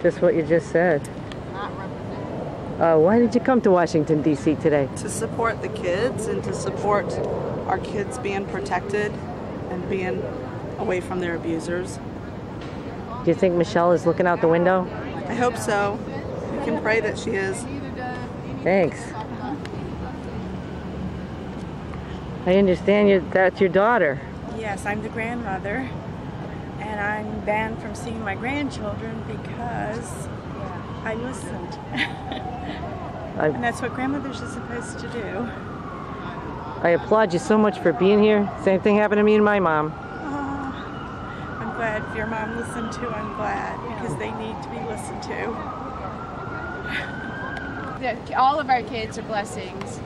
Just what you just said. Why did you come to Washington, D.C. today? To support the kids and to support our kids being protected and being away from their abusers. Do you think Michelle is looking out the window? I hope so. We can pray that she is. Thanks. I understand that's your daughter. Yes, I'm the grandmother, and I'm banned from seeing my grandchildren because I listened. And that's what grandmothers are supposed to do. I applaud you so much for being here. Same thing happened to me and my mom. Oh, I'm glad your mom listened to. I'm glad, because they need to be listened to. All of our kids are blessings.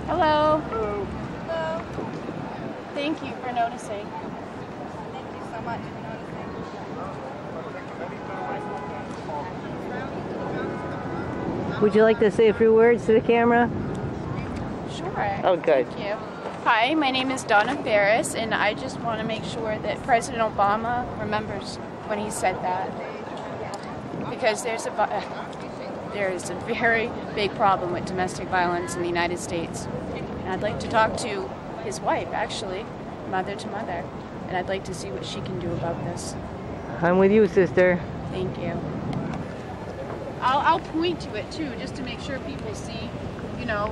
Hello. Hello. Hello. Thank you for noticing. Thank you so much for noticing. Would you like to say a few words to the camera? Sure. Oh, good. Thank you. Hi, my name is Donna Ferris, and I just want to make sure that President Obama remembers when he said that. Because there's a very big problem with domestic violence in the United States. And I'd like to talk to his wife, actually, mother to mother, and I'd like to see what she can do about this. I'm with you, sister. Thank you. I'll point to it too, just to make sure people see,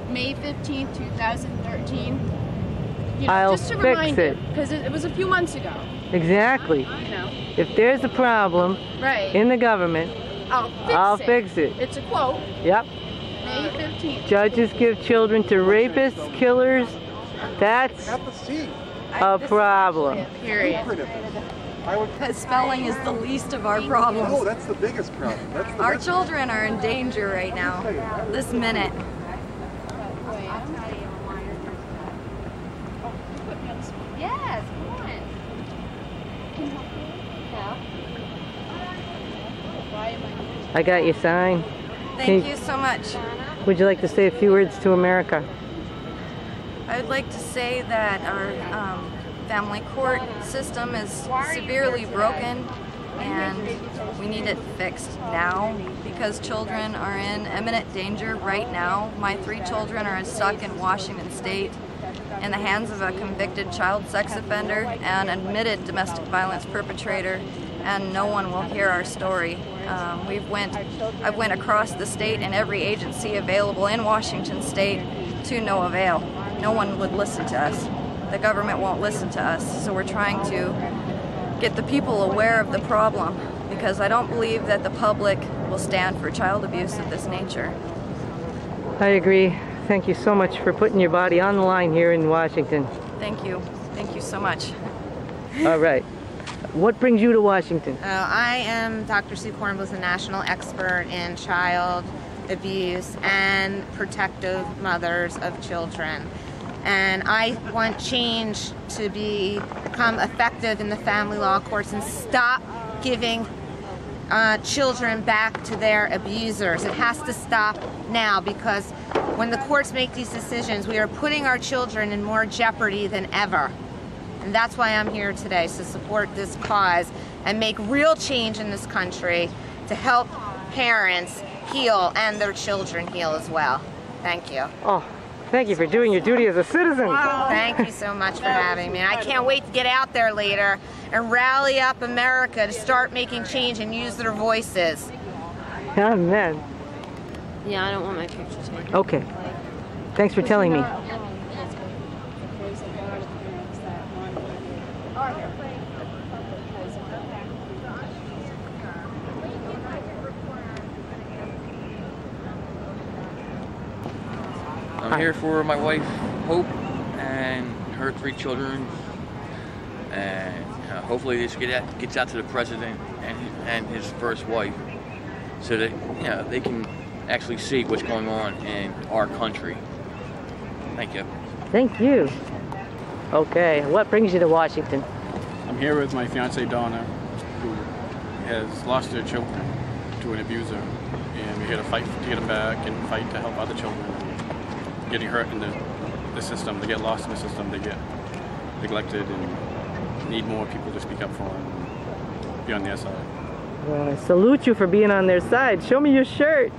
May 15th, 2013. I'll just to fix remind it. Because it was a few months ago. Exactly. If there's a problem in the government, I'll fix it. It's a quote. Yep. May 15th. Judges give children to rapists, killers. That's a problem. Period. Spelling is the least of our problems. Oh, that's the biggest problem. Our children are in danger right now, this minute. Yes, come on. Can I help you? No. I got your sign. Thank you so much. Would you like to say a few words to America? I would like to say that our family court system is severely broken, and we need it fixed now because children are in imminent danger right now. My 3 children are stuck in Washington State in the hands of a convicted child sex offender and admitted domestic violence perpetrator, and no one will hear our story. I went across the state and every agency available in Washington State to no avail. No one would listen to us. The government won't listen to us, so we're trying to get the people aware of the problem, because I don't believe that the public will stand for child abuse of this nature. I agree. Thank you so much for putting your body on the line here in Washington. Thank you. Thank you so much. All right. What brings you to Washington? I am Dr. Sue Kornbluth, a national expert in child abuse and protective mothers of children. And I want change to become effective in the family law courts and stop giving children back to their abusers. It has to stop now, because when the courts make these decisions, we are putting our children in more jeopardy than ever. And that's why I'm here today, to support this cause and make real change in this country to help parents heal and their children heal as well. Thank you. Oh, thank you for doing your duty as a citizen. Thank you so much for having me. I can't wait to get out there later and rally up America to start making change and use their voices. Amen. Yeah, I don't want my picture taken. Okay. Thanks for telling me. I'm here for my wife, Hope, and her 3 children, and hopefully this gets out to the president and his first wife, so that they can actually see what's going on in our country. Thank you. Thank you. Okay, what brings you to Washington? I'm here with my fiancee Donna, who has lost her children to an abuser, and we're here to fight to get them back and fight to help other children getting hurt in the system. They get lost in the system, they get neglected, and need more people to speak up for them. be on their side. Well, I salute you for being on their side. Show me your shirt.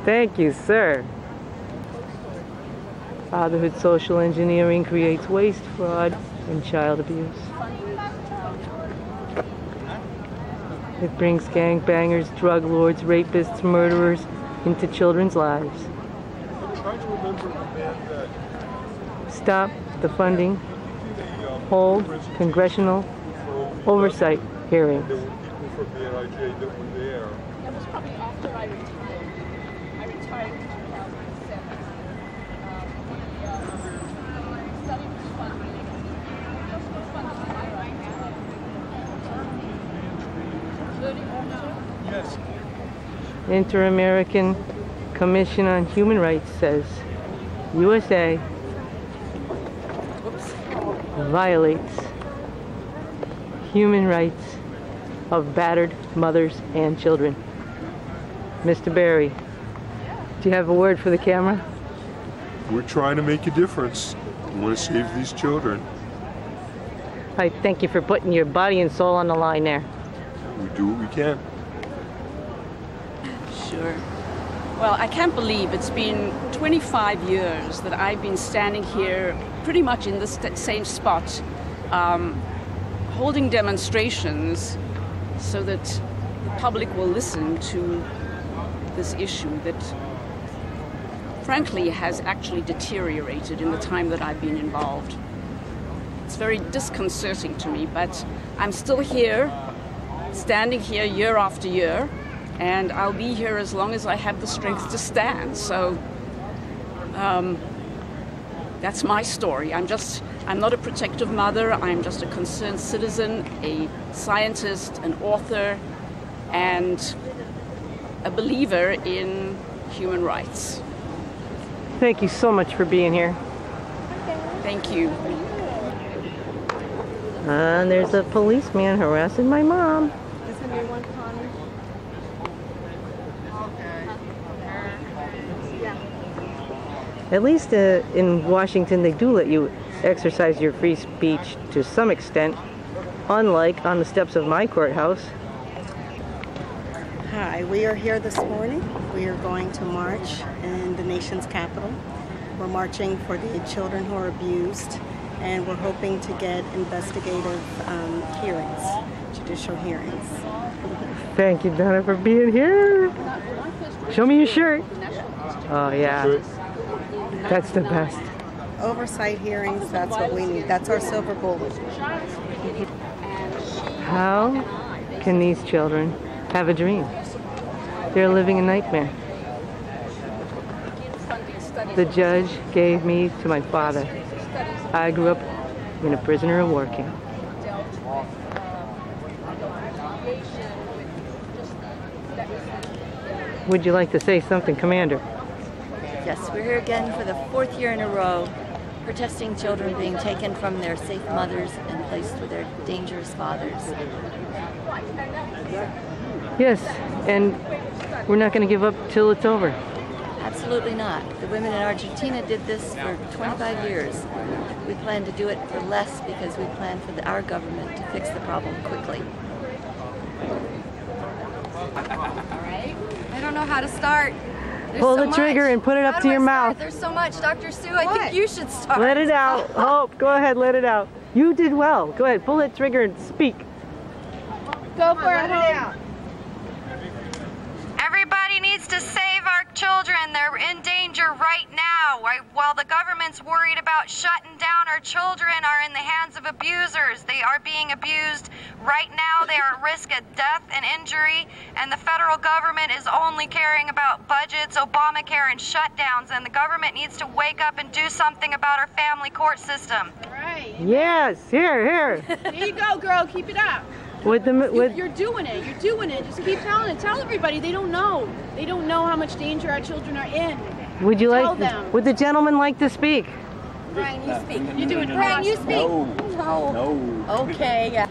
Thank you, sir. Fatherhood social engineering creates waste, fraud, and child abuse. It brings gangbangers, drug lords, rapists, murderers into children's lives. Stop the funding. Hold congressional oversight hearings. There were people from the NIJ that were there. That was probably after I retired. I retired in 2007. The study was funded. Just was funded right now. Yes. Inter-American Commission on Human Rights says USA violates human rights of battered mothers and children. Mr. Berry, do you have a word for the camera? We're trying to make a difference. We want to save these children. I thank you for putting your body and soul on the line there. We do what we can. Sure. Well, I can't believe it's been 25 years that I've been standing here pretty much in this same spot, holding demonstrations so that the public will listen to this issue that frankly has actually deteriorated in the time that I've been involved. It's very disconcerting to me, but I'm still here, standing here year after year, and I'll be here as long as I have the strength to stand. So that's my story. I'm not a protective mother. I'm just a concerned citizen, a scientist, an author, and a believer in human rights. Thank you so much for being here. Thank you. And there's a policeman harassing my mom. Is a new one, Connie? At least in Washington, they do let you exercise your free speech to some extent, unlike on the steps of my courthouse. Hi, we are here this morning. We are going to march in the nation's capital. We're marching for the children who are abused, and we're hoping to get investigative hearings, judicial hearings. Thank you, Donna, for being here. Show me your shirt. Oh, yeah. That's the best. Oversight hearings, that's what we need. That's our silver bullet. How can these children have a dream? They're living a nightmare. The judge gave me to my father. I grew up in a prisoner of war camp. Would you like to say something, Commander? Yes, we're here again for the 4th year in a row, protesting children being taken from their safe mothers and placed with their dangerous fathers. Yes, and we're not going to give up till it's over. Absolutely not. The women in Argentina did this for 25 years. We plan to do it for less because we plan for our government to fix the problem quickly. I don't know how to start. Pull the trigger and put it up to your mouth. There's so much, Dr. Sue. I think you should start. Let it out. Hope, go ahead, let it out. You did well. Go ahead, pull that trigger and speak. Go for it, Hope. Everybody needs to save our children. They're in danger right now. While the government's worried about shutting down, our children are in the hands of abusers. They are being abused right now. They are at risk of death and injury, and the federal government is only caring about budgets, Obamacare, and shutdowns, and the government needs to wake up and do something about our family court system. Right. Yes, here. There you go, girl. Keep it up. You're doing it. You're doing it. Just keep telling it. Tell everybody. They don't know. They don't know how much danger our children are in. Would you Tell like? them. Would the gentleman like to speak? Brian, you speak. You're doing Brian, you speak. No. Okay. Yeah.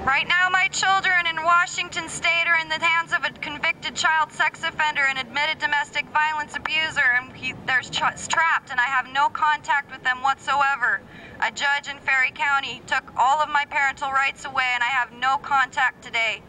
Right now, my children in Washington State are in the hands of a convicted child sex offender and admitted domestic violence abuser, and they're trapped, and I have no contact with them whatsoever. A judge in Ferry County took all of my parental rights away, and I have no contact today.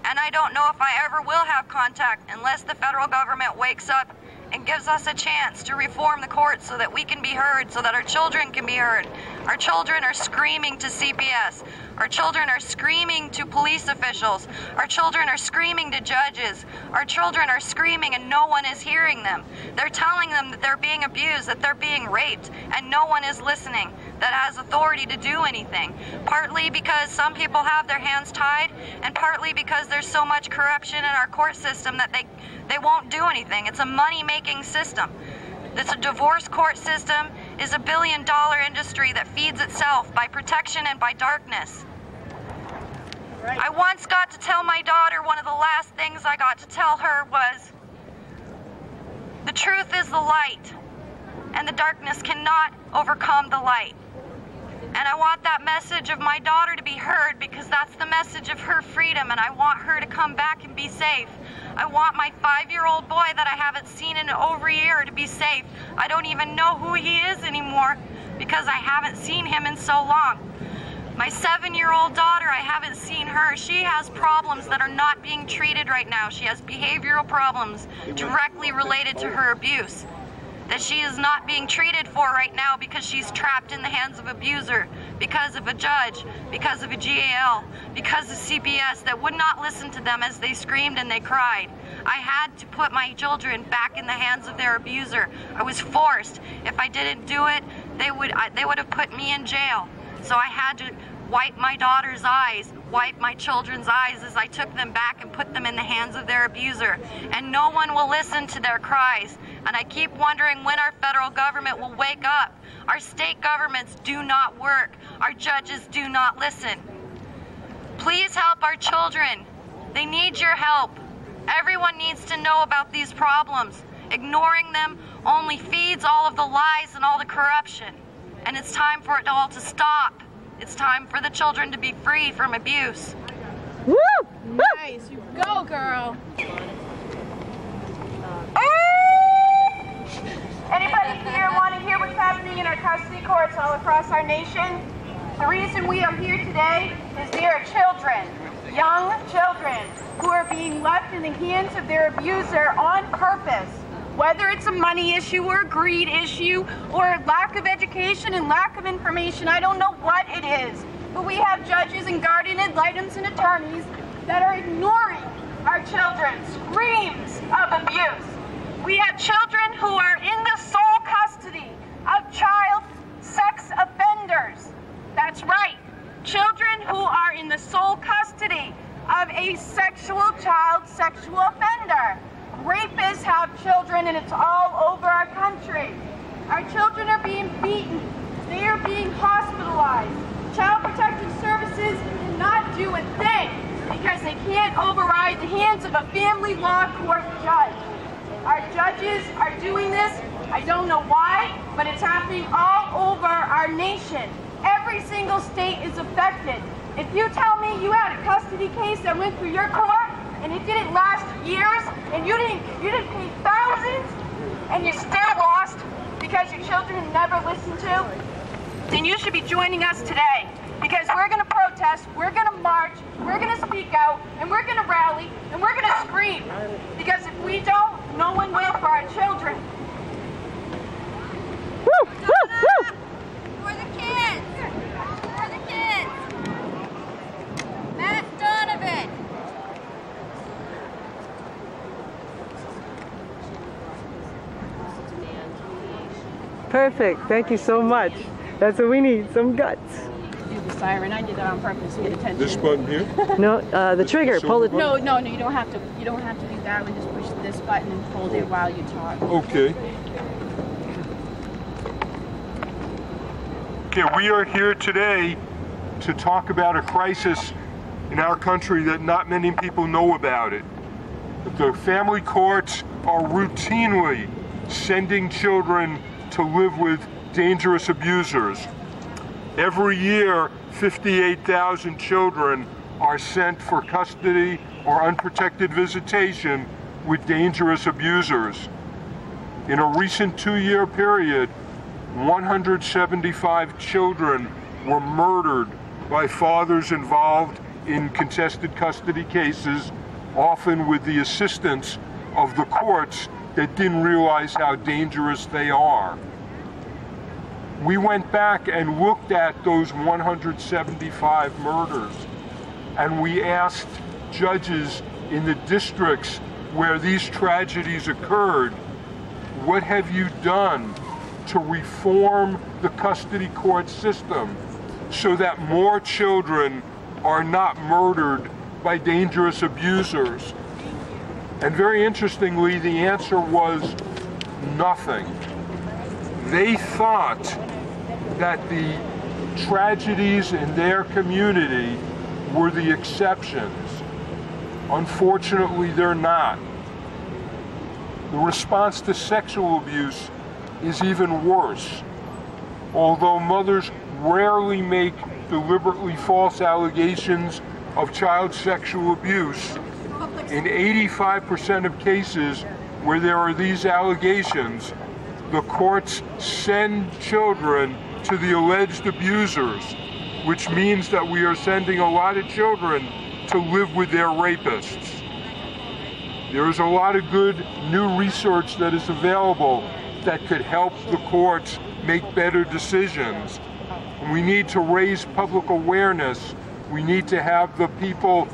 And I don't know if I ever will have contact unless the federal government wakes up and gives us a chance to reform the courts so that we can be heard, so that our children can be heard. Our children are screaming to CPS. Our children are screaming to police officials. Our children are screaming to judges. Our children are screaming and no one is hearing them. They're telling them that they're being abused, that they're being raped, and no one is listening that has authority to do anything. Partly because some people have their hands tied, and partly because there's so much corruption in our court system that they won't do anything. It's a money-making system. This divorce court system is a billion-dollar industry that feeds itself by protection and by darkness. Right. I once got to tell my daughter, one of the last things I got to tell her was, the truth is the light, and the darkness cannot overcome the light. And I want that message of my daughter to be heard, because that's the message of her freedom, and I want her to come back and be safe. I want my 5-year-old boy that I haven't seen in over a year to be safe. I don't even know who he is anymore because I haven't seen him in so long. My 7-year-old daughter, I haven't seen her. She has problems that are not being treated right now. She has behavioral problems directly related to her abuse that she is not being treated for right now because she's trapped in the hands of an abuser, because of a judge, because of a GAL, because of CPS that would not listen to them as they screamed and they cried. I had to put my children back in the hands of their abuser. I was forced. If I didn't do it, they would have put me in jail. So I had to wipe my daughter's eyes, wipe my children's eyes as I took them back and put them in the hands of their abuser. And no one will listen to their cries. And I keep wondering when our federal government will wake up. Our state governments do not work. Our judges do not listen. Please help our children. They need your help. Everyone needs to know about these problems. Ignoring them only feeds all of the lies and all the corruption. And it's time for it all to stop. It's time for the children to be free from abuse. Woo! Nice. You go, girl. Anybody here want to hear what's happening in our custody courts all across our nation? The reason we are here today is there are children, young children, who are being left in the hands of their abuser on purpose. Whether it's a money issue or a greed issue or a lack of education and lack of information, I don't know what it is. But we have judges and guardian ad litem and attorneys that are ignoring our children's screams of abuse. We have children who are in the sole custody of child sex offenders. That's right, children who are in the sole custody of a child sexual offender. Rapists have children, and it's all over our country. Our children are being beaten. They are being hospitalized. Child Protective Services cannot do a thing because they can't override the hands of a family law court judge. Our judges are doing this. I don't know why, but it's happening all over our nation. Every single state is affected. If you tell me you had a custody case that went through your court, and it didn't last years, and you didn't pay thousands, and you still lost because your children never listened to, then you should be joining us today. Because we're going to protest, we're going to march, we're going to speak out, and we're going to rally, and we're going to scream. Because if we don't, no one will for our children. Woo! Woo! Woo! For the kids! For the kids! Matt Donovan! Perfect. Thank you so much. That's what we need, some guts. Do the siren. I did that on purpose to get attention. This button here? No, the trigger. Pull it. No, you don't have to. You don't have to do that one. Just push this button and hold it while you talk. Okay. Okay, we are here today to talk about a crisis in our country that not many people know about it. The family courts are routinely sending children to live with dangerous abusers. Every year, 58,000 children are sent for custody or unprotected visitation with dangerous abusers. In a recent 2-year period, 175 children were murdered by fathers involved in contested custody cases, often with the assistance of the courts that didn't realize how dangerous they are. We went back and looked at those 175 murders, and we asked judges in the districts where these tragedies occurred, what have you done to reform the custody court system so that more children are not murdered by dangerous abusers? And very interestingly, the answer was nothing. They thought that the tragedies in their community were the exceptions. Unfortunately, they're not. The response to sexual abuse is even worse. Although mothers rarely make deliberately false allegations of child sexual abuse, in 85% of cases where there are these allegations, the courts send children to the alleged abusers, which means that we are sending a lot of children to live with their rapists. There is a lot of good new research that is available that could help the courts make better decisions. We need to raise public awareness. We need to have the people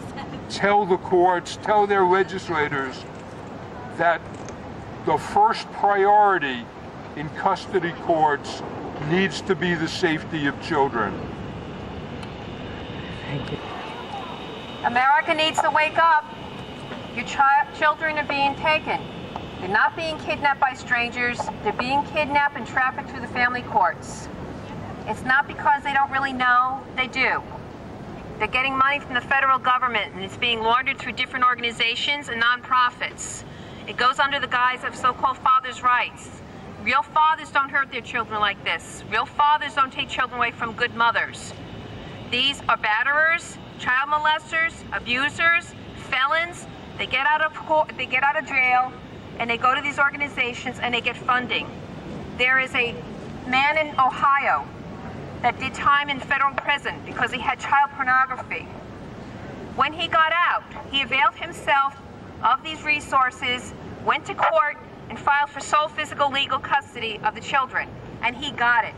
tell the courts, tell their legislators that the first priority in custody courts needs to be the safety of children. Thank you. America needs to wake up. Your children are being taken. They're not being kidnapped by strangers. They're being kidnapped and trafficked through the family courts. It's not because they don't really know, they do. They're getting money from the federal government, and it's being laundered through different organizations and nonprofits. It goes under the guise of so-called fathers' rights. Real fathers don't hurt their children like this. Real fathers don't take children away from good mothers. These are batterers, child molesters, abusers, felons. They get out of court, they get out of jail, and they go to these organizations and they get funding. There is a man in Ohio that did time in federal prison because he had child pornography. When he got out, he availed himself of these resources, went to court, and filed for sole physical legal custody of the children, and he got it.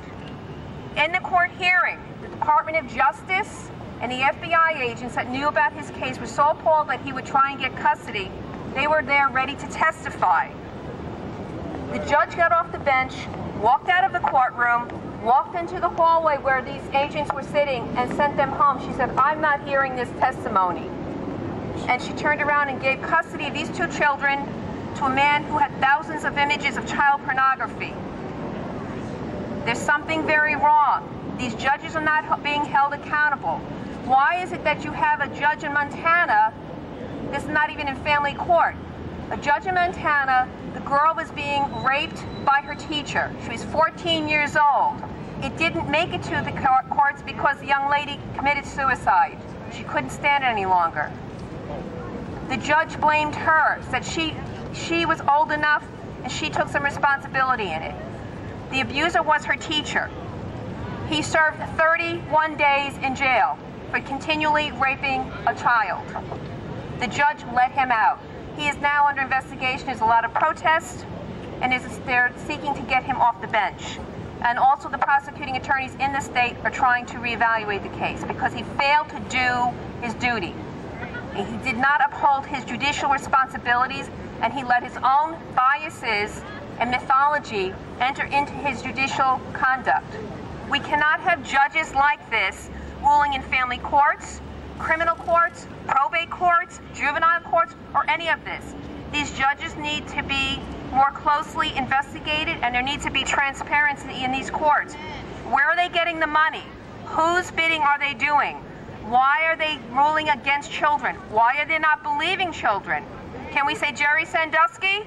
In the court hearing, the Department of Justice and the FBI agents that knew about his case were so appalled that he would try and get custody, they were there ready to testify. The judge got off the bench, walked out of the courtroom, walked into the hallway where these agents were sitting and sent them home. She said, "I'm not hearing this testimony." And she turned around and gave custody of these two children to a man who had thousands of images of child pornography. There's something very wrong. These judges are not being held accountable. Why is it that you have a judge in Montana, this is not even in family court, a judge in Montana, the girl was being raped by her teacher. She was 14 years old. It didn't make it to the courts because the young lady committed suicide. She couldn't stand it any longer. The judge blamed her, said she was old enough and she took some responsibility in it. The abuser was her teacher. He served 31 days in jail for continually raping a child. The judge let him out. He is now under investigation. There's a lot of protests, and they're seeking to get him off the bench. And also the prosecuting attorneys in the state are trying to reevaluate the case because he failed to do his duty. He did not uphold his judicial responsibilities, and he let his own biases and mythology enter into his judicial conduct. We cannot have judges like this ruling in family courts, criminal courts, probate courts, juvenile courts, or any of this. These judges need to be more closely investigated, and there needs to be transparency in these courts. Where are they getting the money? Whose bidding are they doing? Why are they ruling against children? Why are they not believing children? Can we say Jerry Sandusky?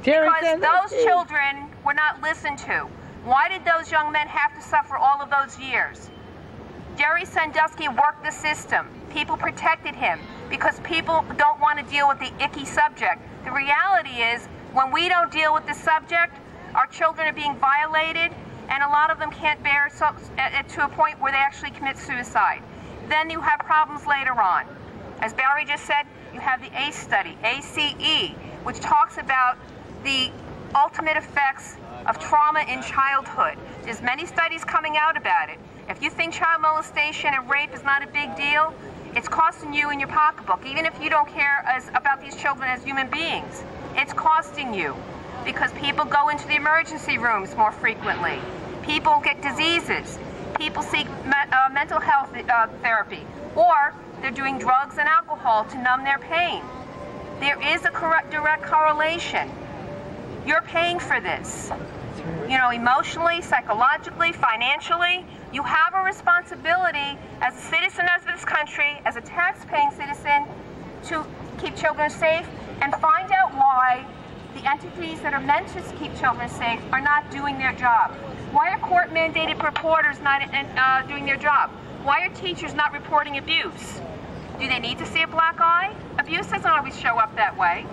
Because those children were not listened to. Why did those young men have to suffer all of those years? Jerry Sandusky worked the system. People protected him because people don't want to deal with the icky subject. The reality is, when we don't deal with the subject, our children are being violated, and a lot of them can't bear to a point where they actually commit suicide. Then you have problems later on. As Barry just said, you have the ACE study, ACE, which talks about the ultimate effects of trauma in childhood. There's many studies coming out about it. If you think child molestation and rape is not a big deal, it's costing you in your pocketbook. Even if you don't care about these children as human beings, it's costing you, because people go into the emergency rooms more frequently. People get diseases. People seek mental health therapy, or they're doing drugs and alcohol to numb their pain. There is a direct correlation. You're paying for this. You know, emotionally, psychologically, financially. You have a responsibility as a citizen of this country, as a tax-paying citizen, to keep children safe and find out why the entities that are meant to keep children safe are not doing their job. Why are court-mandated reporters not doing their job? Why are teachers not reporting abuse? Do they need to see a black eye? Abuse doesn't always show up that way.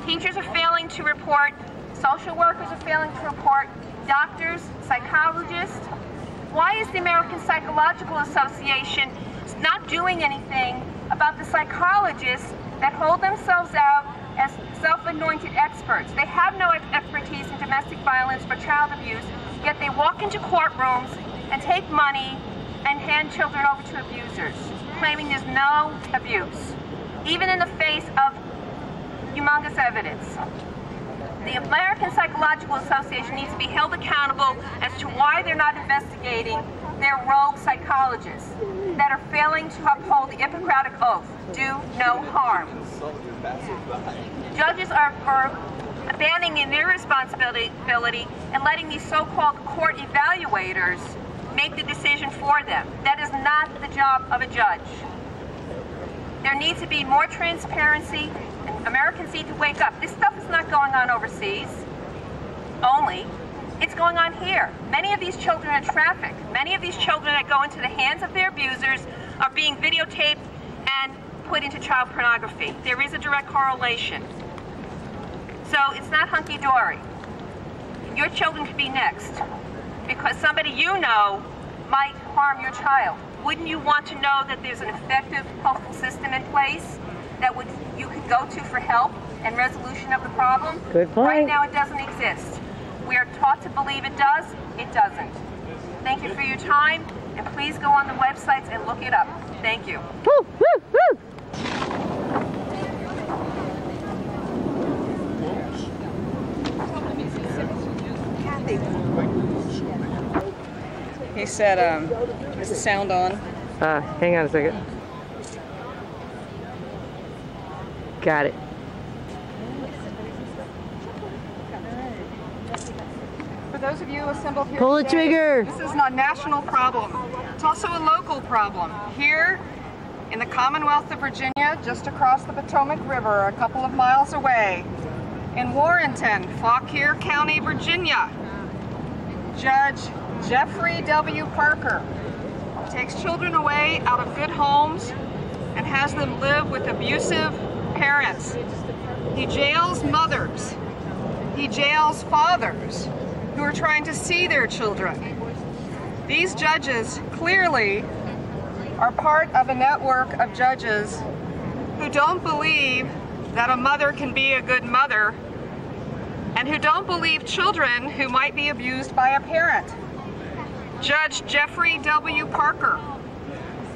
Teachers are failing to report. Social workers are failing to report. Doctors, psychologists. Why is the American Psychological Association not doing anything about the psychologists that hold themselves out as self-anointed experts? They have no expertise in domestic violence or child abuse, yet they walk into courtrooms and take money and hand children over to abusers, claiming there's no abuse, even in the face of humongous evidence. The American Psychological Association needs to be held accountable as to why they're not investigating their rogue psychologists that are failing to uphold the Hippocratic Oath, do no harm. Judges are abandoning their responsibility and letting these so-called court evaluators make the decision for them. That is not the job of a judge. There needs to be more transparency. Americans need to wake up. This stuff is not going on overseas only. It's going on here. Many of these children are trafficked. Many of these children that go into the hands of their abusers are being videotaped and put into child pornography. There is a direct correlation. So it's not hunky-dory. Your children could be next because somebody you know might harm your child. Wouldn't you want to know that there's an effective postal system in place that you could go to for help and resolution of the problem? Good point. Right now it doesn't exist. We are taught to believe it does. It doesn't. Thank you for your time, and please go on the websites and look it up. Thank you. Woo, woo, woo. He said, is the sound on? Hang on a second. Got it. For those of you assembled here Pull the trigger! This is not a national problem. It's also a local problem. Here in the Commonwealth of Virginia, just across the Potomac River, a couple of miles away, in Warrenton, Fauquier County, Virginia, Judge Jeffrey W. Parker takes children away out of good homes and has them live with abusive parents. He jails mothers. He jails fathers who are trying to see their children. These judges clearly are part of a network of judges who don't believe that a mother can be a good mother and who don't believe children who might be abused by a parent. Judge Jeffrey W. Parker,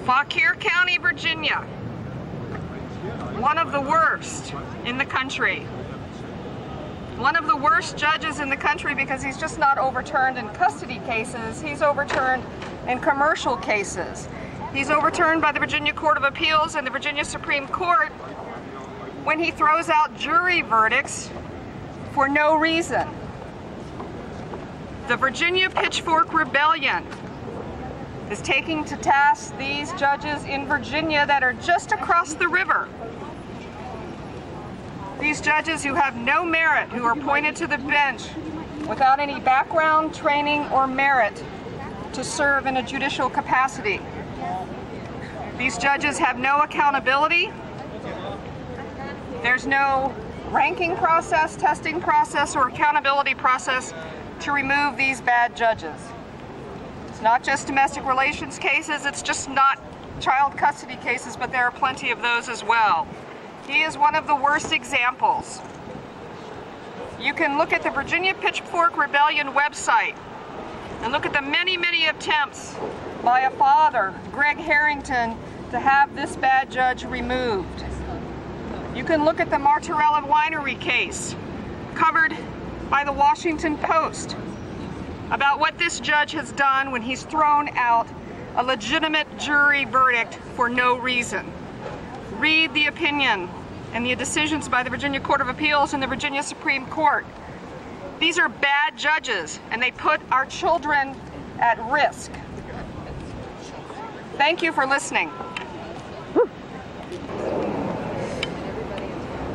Fauquier County, Virginia, one of the worst in the country. One of the worst judges in the country because he's just not overturned in custody cases, he's overturned in commercial cases. He's overturned by the Virginia Court of Appeals and the Virginia Supreme Court when he throws out jury verdicts for no reason. The Virginia Pitchfork Rebellion is taking to task these judges in Virginia that are just across the river. These judges who have no merit, who are appointed to the bench without any background, training, or merit to serve in a judicial capacity. These judges have no accountability. There's no ranking process, testing process, or accountability process to remove these bad judges. It's not just domestic relations cases, it's just not child custody cases, but there are plenty of those as well. He is one of the worst examples. You can look at the Virginia Pitchfork Rebellion website and look at the many, many attempts by a father, Greg Harrington, to have this bad judge removed. You can look at the Martorella Winery case, covered by the Washington Post, about what this judge has done when he's thrown out a legitimate jury verdict for no reason. Read the opinion and the decisions by the Virginia Court of Appeals and the Virginia Supreme Court. These are bad judges, and they put our children at risk. Thank you for listening.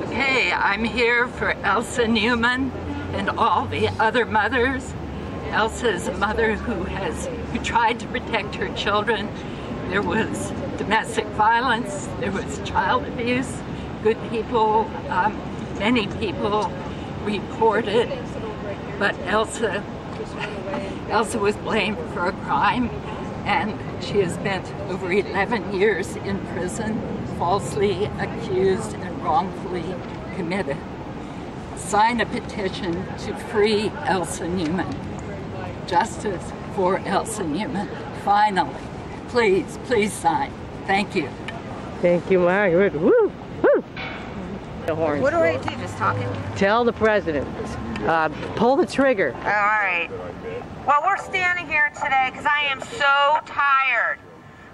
Hey, I'm here for Elsa Newman and all the other mothers. Elsa is a mother who tried to protect her children. There was domestic violence, there was child abuse. Good people, many people reported, but Elsa was blamed for a crime, and she has spent over 11 years in prison, falsely accused and wrongfully committed. Sign a petition to free Elsa Newman. Justice for Elsa Newman. Finally. Please, please sign. Thank you. Thank you, Margaret. Woo! Woo! The horns. What do I do? Just talking? Tell the president. Pull the trigger. All right. Well, we're standing here today because I am so tired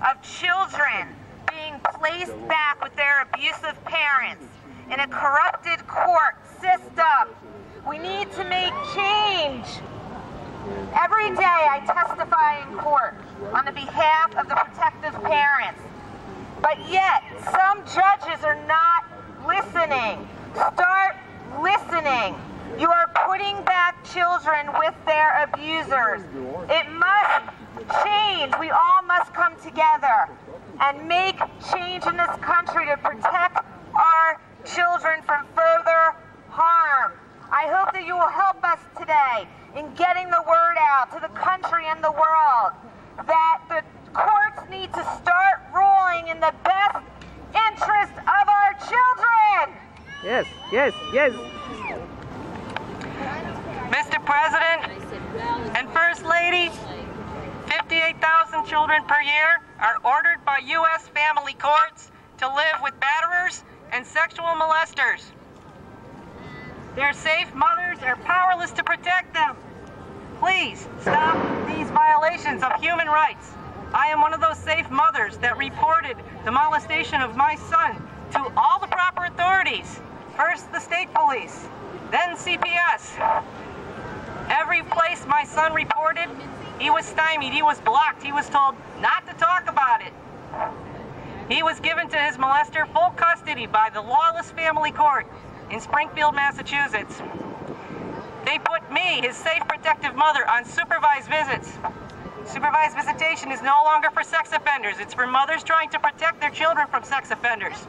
of children being placed back with their abusive parents in a corrupted court system. We need to make change. Every day I testify in court on the behalf of the protective parents. But yet, some judges are not listening. Start listening. You are putting back children with their abusers. It must change. We all must come together and make change in this country to protect our children from further harm. I hope that you will help us today in getting the word out to the country and the world that the courts need to start ruling in the best interest of our children. Yes, yes, yes. Mr. President and First Lady, 58,000 children per year are ordered by U.S. family courts to live with batterers and sexual molesters. Their safe mothers are powerless to protect them. Please stop these violations of human rights. I am one of those safe mothers that reported the molestation of my son to all the proper authorities. First the state police, then CPS. Every place my son reported, he was stymied, he was blocked, he was told not to talk about it. He was given to his molester full custody by the lawless family court in Springfield, Massachusetts. They put me, his safe protective mother, on supervised visits. Supervised visitation is no longer for sex offenders. It's for mothers trying to protect their children from sex offenders.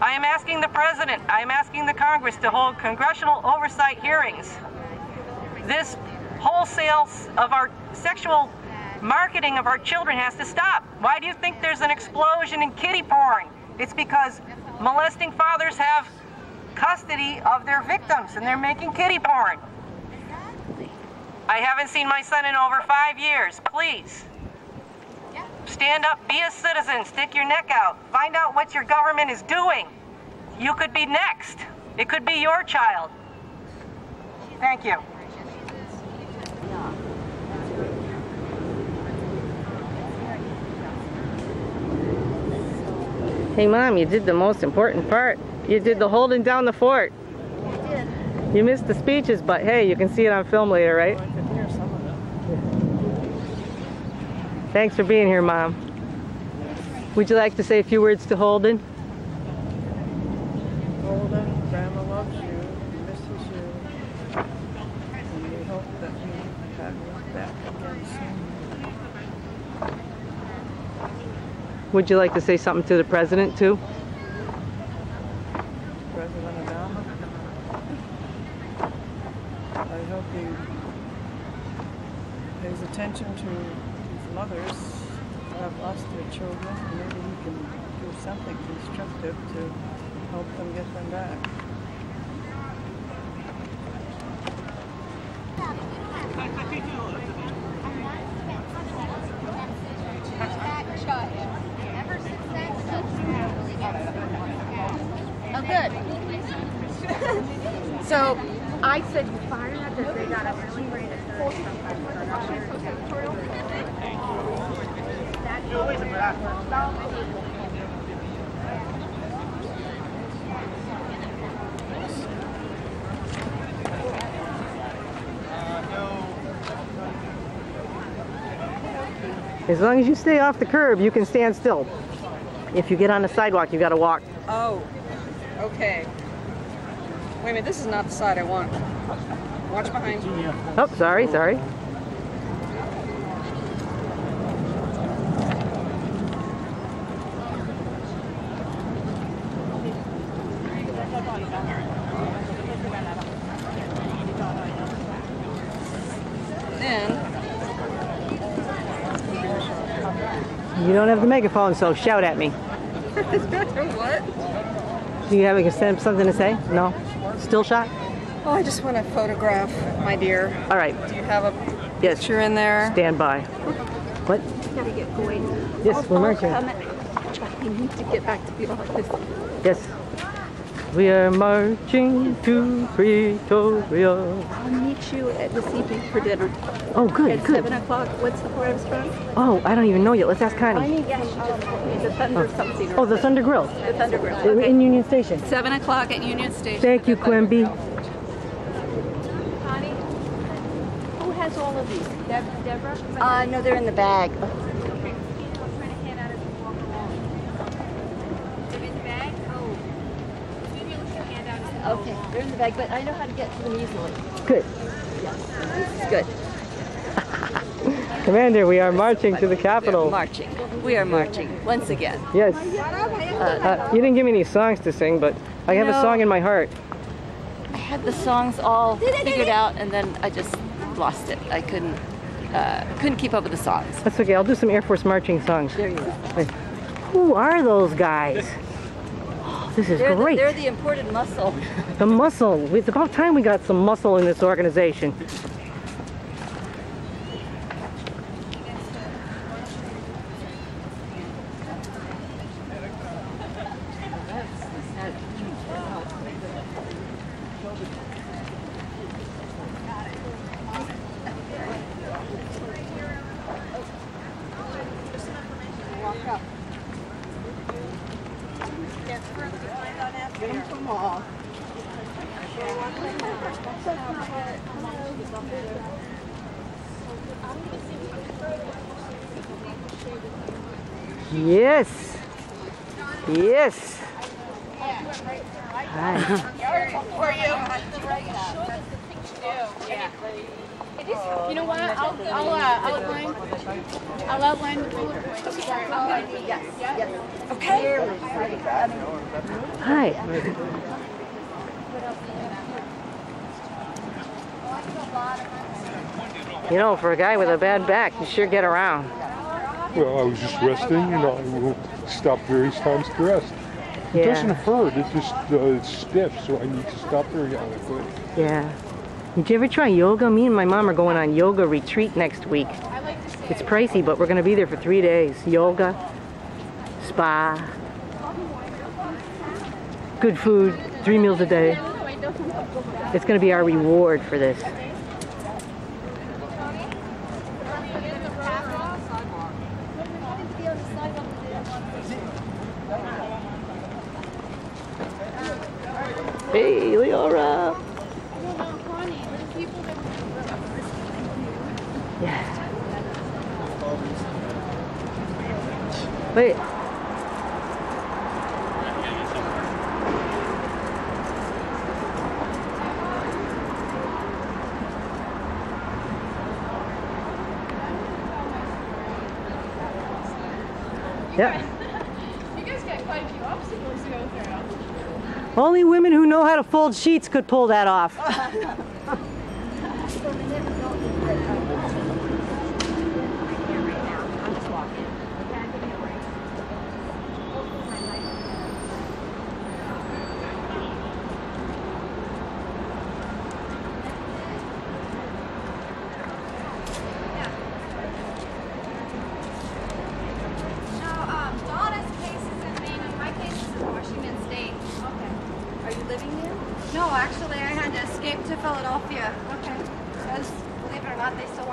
I am asking the President, I am asking the Congress to hold congressional oversight hearings. This wholesale of our sexual marketing of our children has to stop. Why do you think there's an explosion in kiddie porn? It's because molesting fathers have custody of their victims and they're making kiddie porn. I haven't seen my son in over 5 years. Please, stand up, be a citizen, stick your neck out, find out what your government is doing. You could be next. It could be your child. Thank you. Hey, Mom, you did the most important part. You did the holding down the fort. I did. You missed the speeches, but hey, you can see it on film later, right? I could hear some of it. Thanks for being here, Mom. Would you like to say a few words to Holden? Holden, Grandma loves you, misses you, and we hope that we have you back again soon. Would you like to say something to the President, too? President Obama, I hope he pays attention to mothers who have lost their children. Maybe he can do something constructive to help them get them back. Oh, good. So I said you fired at this. They got a really great As long as you stay off the curb, you can stand still. If you get on the sidewalk, you got to walk. Oh, okay. Wait a minute, this is not the side I want. Watch behind you. Oh, sorry. You don't have the megaphone, so shout at me. What? Do you have something to say? No? Still shot? Oh, I just want to photograph my deer. All right. Do you have a Yes. picture in there? Stand by. What? Gotta get going. Yes, we're marching. We need to get back to the office. Yes. We are marching to Pretoria. I'll meet you this evening for dinner. Oh, good, At good. 7 o'clock. What's the restaurant? Oh, I don't even know yet. Let's ask Connie. I need the Thunder something. Oh, the Thunder Grill. The Thunder Grill. In Union Station. 7 o'clock at Union Station. Thank you, Quimby. Connie, who has all of these? Deborah? No, they're in the bag. Okay, they're in the bag, but I know how to get to them easily. Good. Yes, this is good. Commander, we are marching to the Capitol. We are marching once again. Yes. You didn't give me any songs to sing, but I have a song in my heart. I had the songs all figured out, and then I just lost it. I couldn't keep up with the songs. That's okay. I'll do some Air Force marching songs. There you go. Wait. Who are those guys? Oh, this is great. They're the imported muscle. The muscle. It's about time we got some muscle in this organization. Yes. Yes. Hi. You know what? I'll outline the bullet points. Yes. Okay. Hi. You know, for a guy with a bad back, you sure get around. Well, I was just resting, and I will stop various times to rest. It doesn't hurt, it just it's stiff, so I need to stop periodically. Yeah. Did you ever try yoga? Me and my mom are going on yoga retreat next week. It's pricey, but we're going to be there for 3 days. Yoga, spa, good food, 3 meals a day. It's going to be our reward for this. Hey, Leora. Yeah. Wait. Yeah. You guys got quite a few obstacles to go through. Only women who know how to fold sheets could pull that off.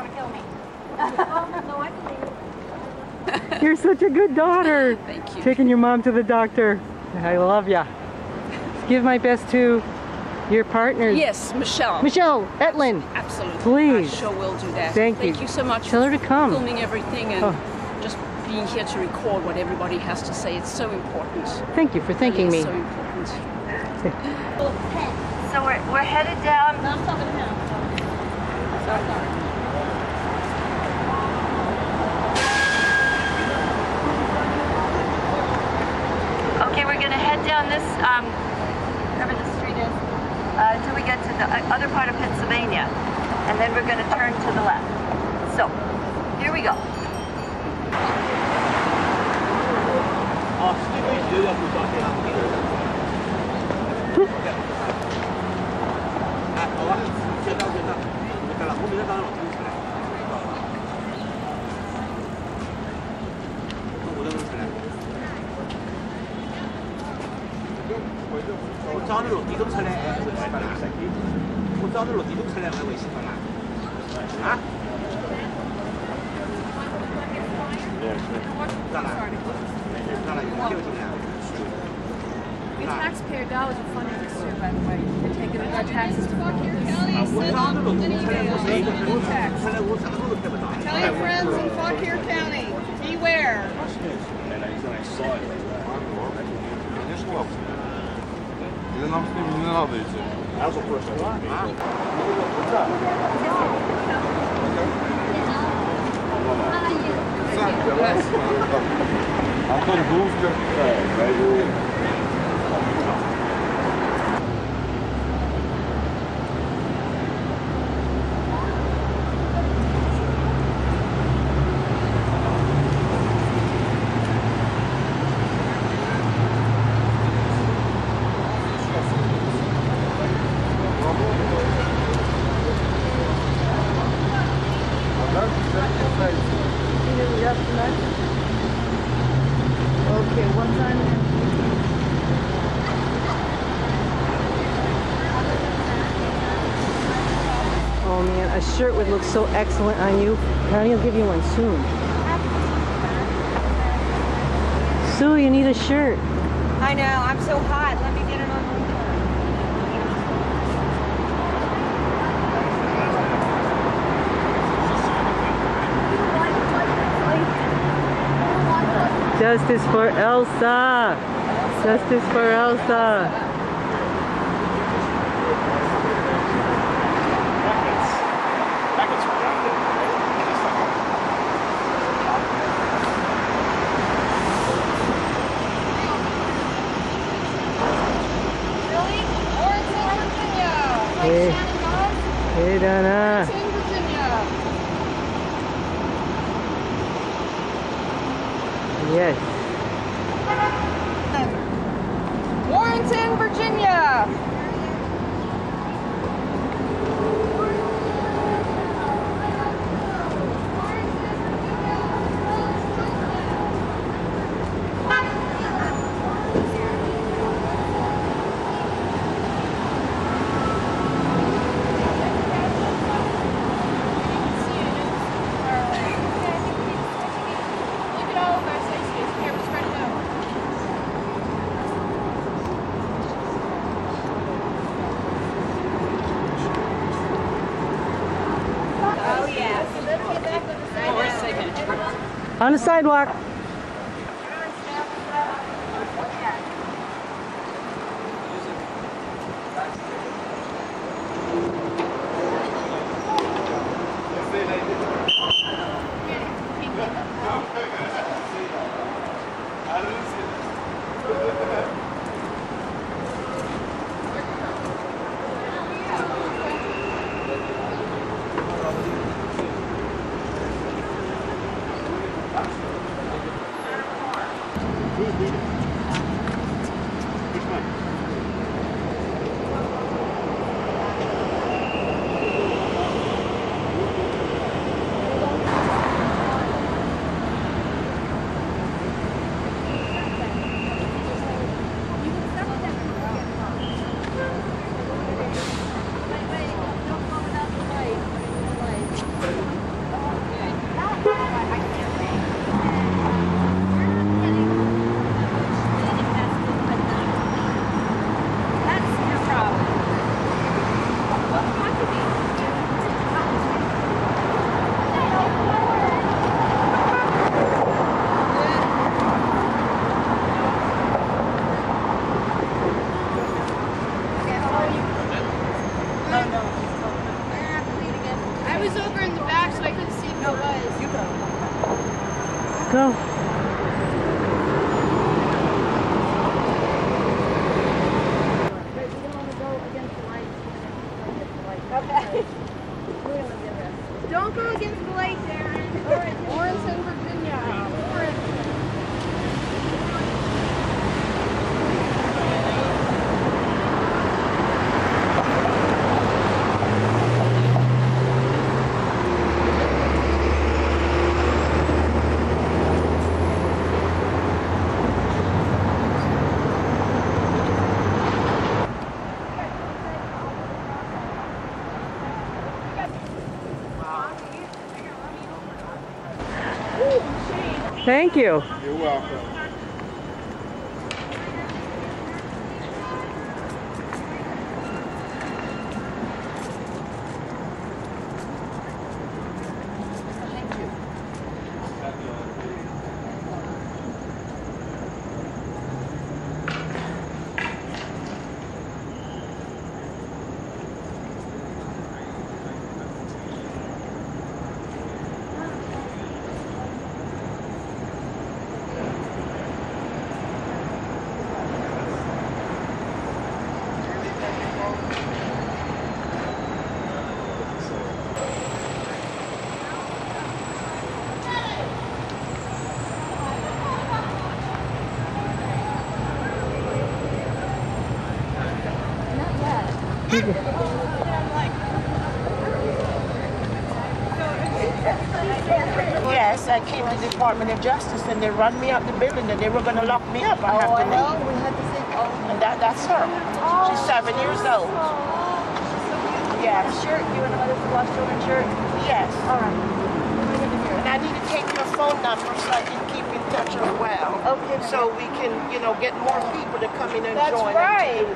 want to kill me. No, I believe it. You're such a good daughter. Thank you. Taking your mom to the doctor. I love ya. Give my best to your partners. Yes, Michelle. Michelle Etlin. Absolutely. Please. I sure will do that. Thank you so much Tell her to for come. filming everything and just being here to record what everybody has to say. It's so important. Thank you for thanking me. It's so important. So we're headed down. Okay, we're going to head down this, whatever the street is, until we get to the other part of Pennsylvania. And then we're going to turn to the left. So, here we go. Your taxpayer dollars are funding this year, by the way. They're taking our taxes to fund this. Tell your friends in Fauquier County, beware. Okay, what time? Oh man, a shirt would look so excellent on you. Connie will give you one soon. Sue, you need a shirt. I know, I'm so hot. Let me get it on. Justice for Elsa! Justice for Elsa! Hey, hey Donna! Yes. Warrenton, Virginia. On the sidewalk. go. Okay. Don't go against the lights, Aaron. Warrenton, Virginia. Thank you. You're welcome. Yes, I came to the Department of Justice and they run me out the building and they were going to lock me up. I have to leave. We had to say, and that's her. She's 7 years old. Yes. A shirt, you and the Mothers for Lost Children shirt? Yes. All right. And I need to take your phone number so I can keep in touch as well. Okay. So we can, you know, get more people to come in and join.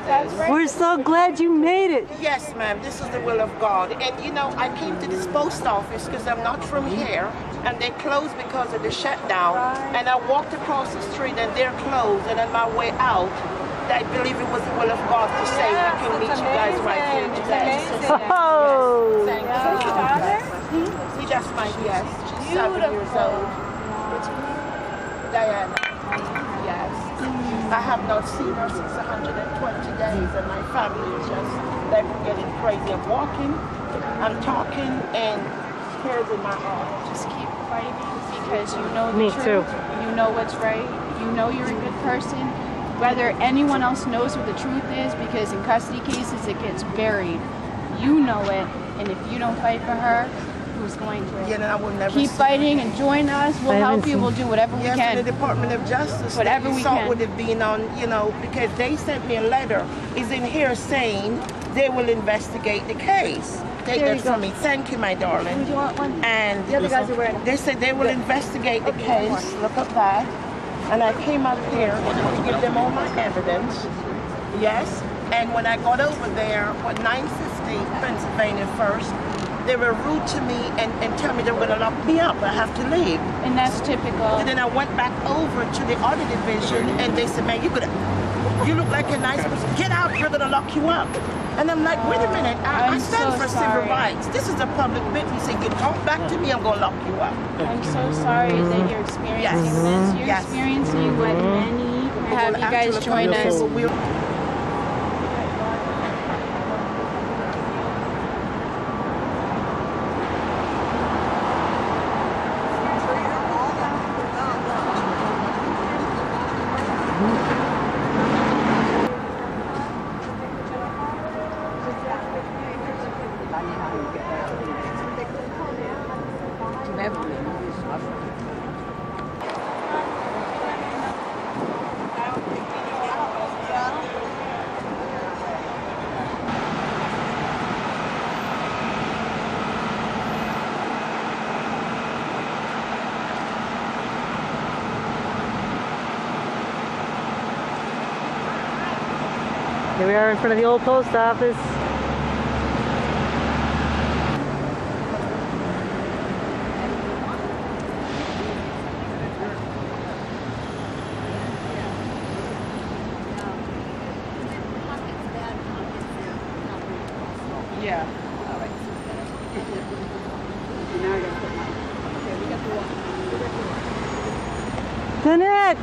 That's right. We're so glad you made it. Yes, ma'am. This is the will of God. And, you know, I came to this post office because I'm not from here. And they closed because of the shutdown. Right. And I walked across the street and they're closed. And on my way out, I believe it was the will of God to say we can meet you guys right here today. Oh! Thank you. That's my yes. She's 7 years old. Diana. Yes. I have not seen her since 120 days and my family is just like getting crazy. I'm walking, I'm talking, and tears in my heart. Just keep fighting because you know the Me truth. too. You know what's right. You know you're a good person. Whether anyone else knows what the truth is, because in custody cases it gets buried. You know it, and if you don't fight for her, who's going to? Yeah, I will never keep fighting and join us. We'll help you. We'll do whatever we can. can. Yes, the Department of Justice. Whatever we can. would have been on, you know, because they sent me a letter. Is in here saying they will investigate the case. Take that from me. Thank you, my darling. Would you want one? And the other guys are wearing. They said they will investigate the case. Look up that. And I came up here to give them all my evidence. Yes. And when I got over there, at 950 Pennsylvania First, they were rude to me and tell me they were going to lock me up. I have to leave. And that's typical. And then I went back over to the other division and they said, man, you look like a nice person. Get out, we're going to lock you up. And I'm like, wait a minute, I stand for civil rights. This is a public business. If you talk back to me, I'm going to lock you up. I'm so sorry that you're experiencing this. You're experiencing what many have. You guys join us. Here we are in front of the old post office. Yeah. Now I gotta put my. Okay, we got the one. Danette!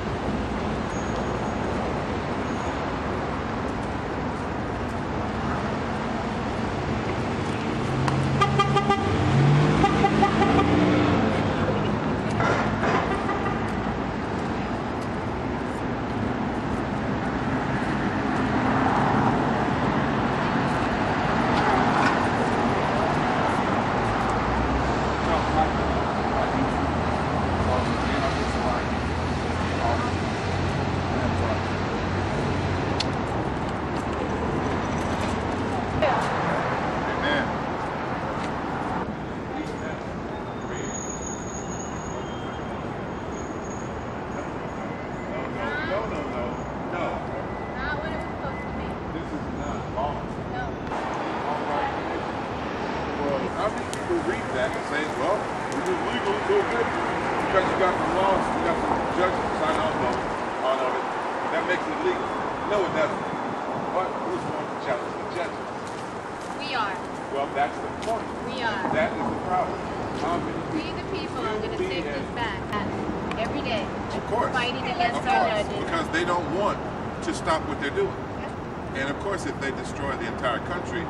If they destroy the entire country,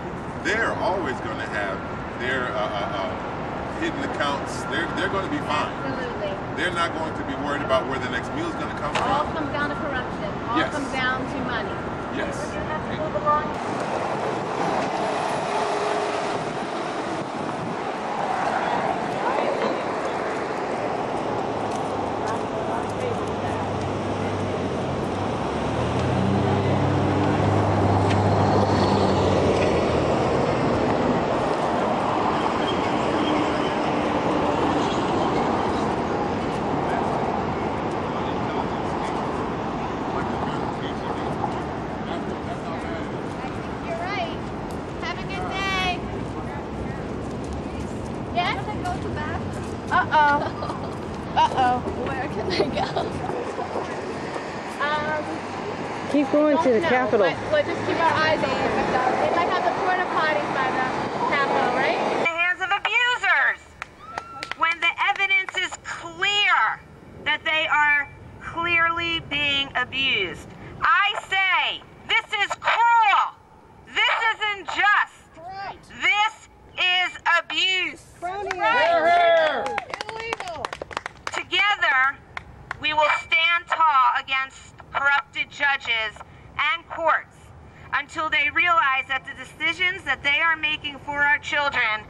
they're always going to have their hidden accounts. They're going to be fine. Absolutely. They're not going to be worried about where the next meal is going to come from. All comes down to corruption. All comes down to money. Yes. We're going to have to move along. Keep going to the Capitol. We'll just keep our eyes open. They might have the porta potties by the Capitol, right? In the hands of abusers. When the evidence is clear that they are clearly being abused. I say, this is cruel. This is unjust. Right. This is abuse. Right. Illegal. Together, we will stand tall against corrupted judges and courts until they realize that the decisions that they are making for our children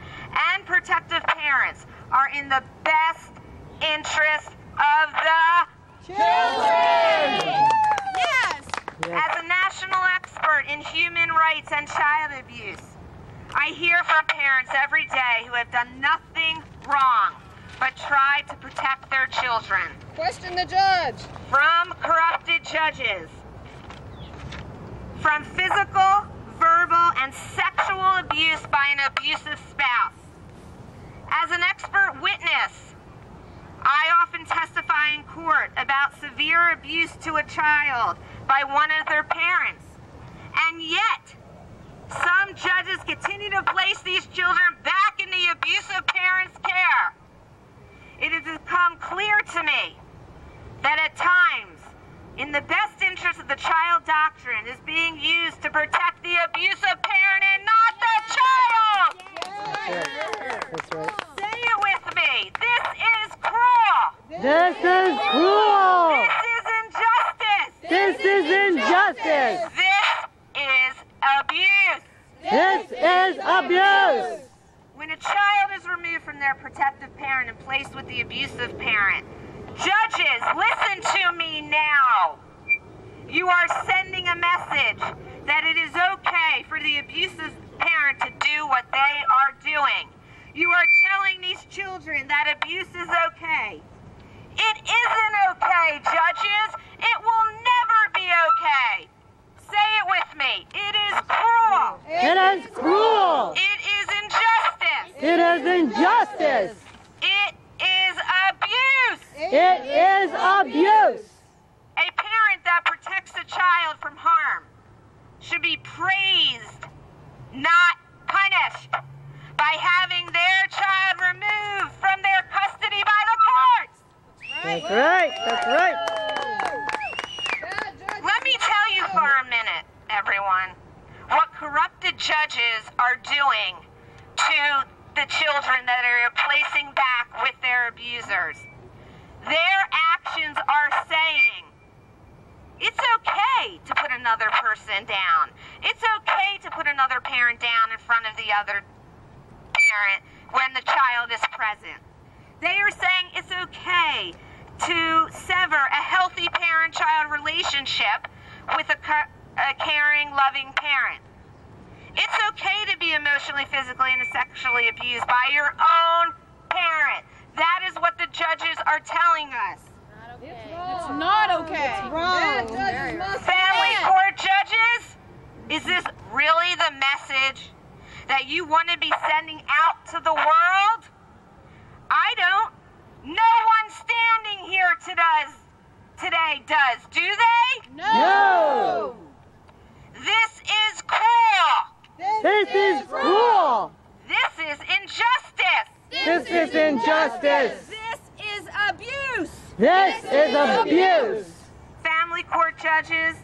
and protective parents are in the best interest of the children. Yes. As a national expert in human rights and child abuse, I hear from parents every day who have done nothing wrong but try to protect their children. Question the judge. From corrupted judges, from physical, verbal, and sexual abuse by an abusive spouse. As an expert witness, I often testify in court about severe abuse to a child by one of their parents. And yet, some judges continue to place these children back in the abusive parents' care. It has become clear to me that at times, in the best interest of the child doctrine is being used to protect the abusive parent and not the child. That's right. Say it with me. This is cruel. This is cruel. This is injustice. This is injustice. This is abuse. This is abuse. When a child is removed from their protective parent and placed with the abusive parent, judges, listen to me now. You are sending a message that it is okay for the abusive parent to do what they are doing. You are telling these children that abuse is okay. It isn't okay, judges. It will never be okay. Say it with me. It is cruel. It is cruel. It is injustice. It is injustice. It is abuse. It is abuse. A parent that protects a child from harm should be praised, not punished, by having their child removed from their custody by the courts. That's right. That's right. everyone, what corrupted judges are doing to the children that are placing back with their abusers. Their actions are saying, it's okay to put another person down. It's okay to put another parent down in front of the other parent when the child is present. They are saying it's okay to sever a healthy parent-child relationship with a caring, loving parent. It's okay to be emotionally, physically, and sexually abused by your own parent. That is what the judges are telling us. It's not okay. It's wrong. Family court judges, is this really the message that you want to be sending out to the world? I don't. No one standing here today does, do they? No! This is cruel. This is cruel. This is injustice. This is injustice. This is abuse. This is abuse. Family court judges,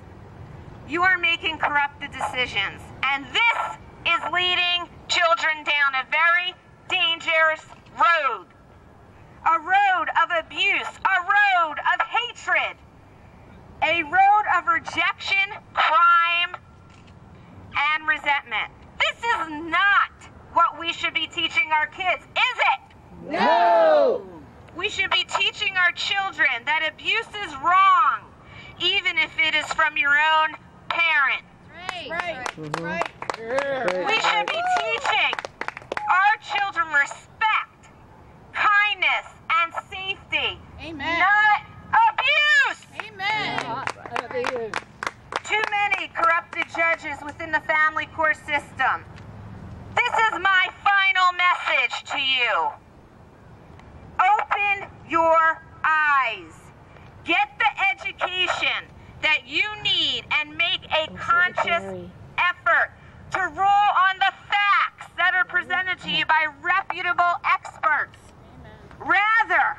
you are making corrupted decisions, and this is leading children down a very dangerous road. A road of abuse, a road of hatred, a road of rejection, crime, and resentment. This is not what we should be teaching our kids, is it? No! We should be teaching our children that abuse is wrong, even if it is from your own parent. Right. We should be teaching our children respect, kindness, and safety. Amen. Not abuse. Amen. Too many corrupted judges within the family court system. This is my final message to you. Open your eyes. Get the education that you need and make a conscious effort to rule on the facts that are presented to you by reputable experts, rather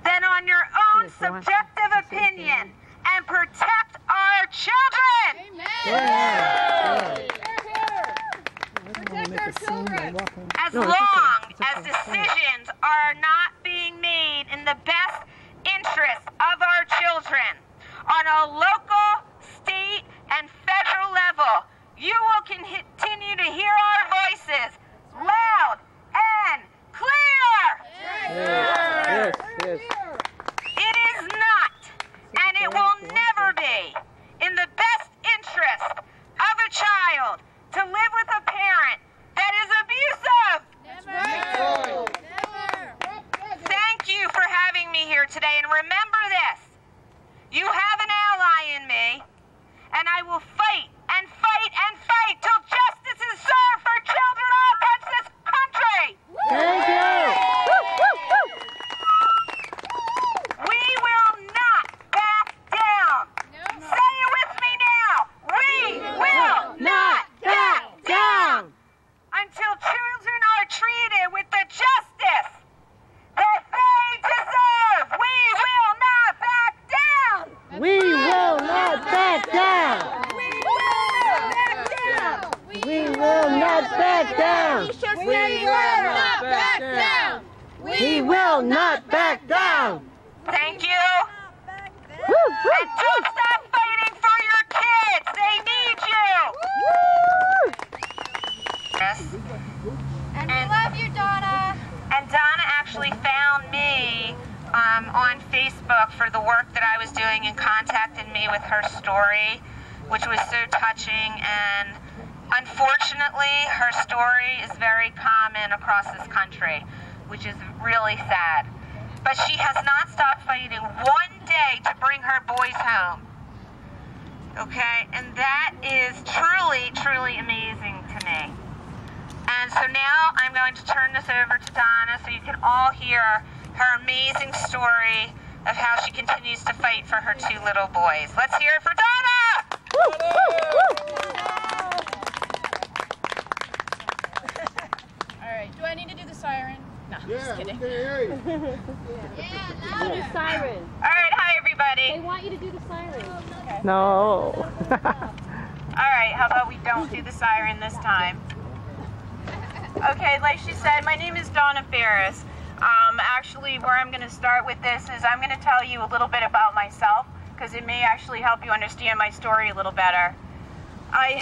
than on your own subjective opinion, and protect our children. Amen. Protect our children. As long as decisions are not being made in the best interest of our children on a local, state, and federal level, you will continue to hear our voices loud and clear. Yes. It is not, and it will never be, in the best interest of a child to live with a parent that is abusive. Thank you for having me here today, and remember this. You have an ally in me, and I will fight and fight and fight till justice is served for children all across this country. Thank you. We will not back down. Say it with me now. We will not back down until children are treated with the justice that they deserve. We will not back down. We will not back down. We will not back down. We will not back down. We will not back down. Thank you. And don't stop fighting for your kids. They need you. Yes. And we love you, Donna. And Donna actually found me on Facebook for the work that I was doing and contacted me with her story, which was so touching. And unfortunately, her story is very common across this country, which is really sad. But she has not stopped fighting one day to bring her boys home. Okay? And that is truly, truly amazing to me. And so now I'm going to turn this over to Donna so you can all hear her amazing story of how she continues to fight for her two little boys. Let's hear it for Donna! All right. Do I need to do the siren? No, just kidding. Yeah, siren. All right, hi everybody. They want you to do the siren. No. Alright, how about we don't do the siren this time? Okay, like she said, my name is Donna Ferris. Actually, where I'm going to start with this is I'm going to tell you a little bit about myself, because it may actually help you understand my story a little better. I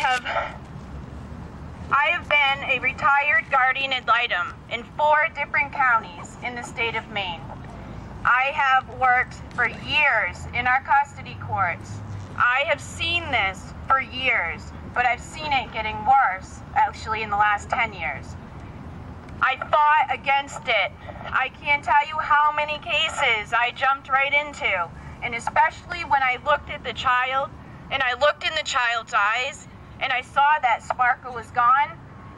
have been a retired guardian ad litem in 4 different counties in the state of Maine. I have worked for years in our custody courts. I have seen this for years, but I've seen it getting worse, actually, in the last 10 years. I fought against it. I can't tell you how many cases I jumped right into, and especially when I looked at the child, and I looked in the child's eyes, and I saw that sparkle was gone,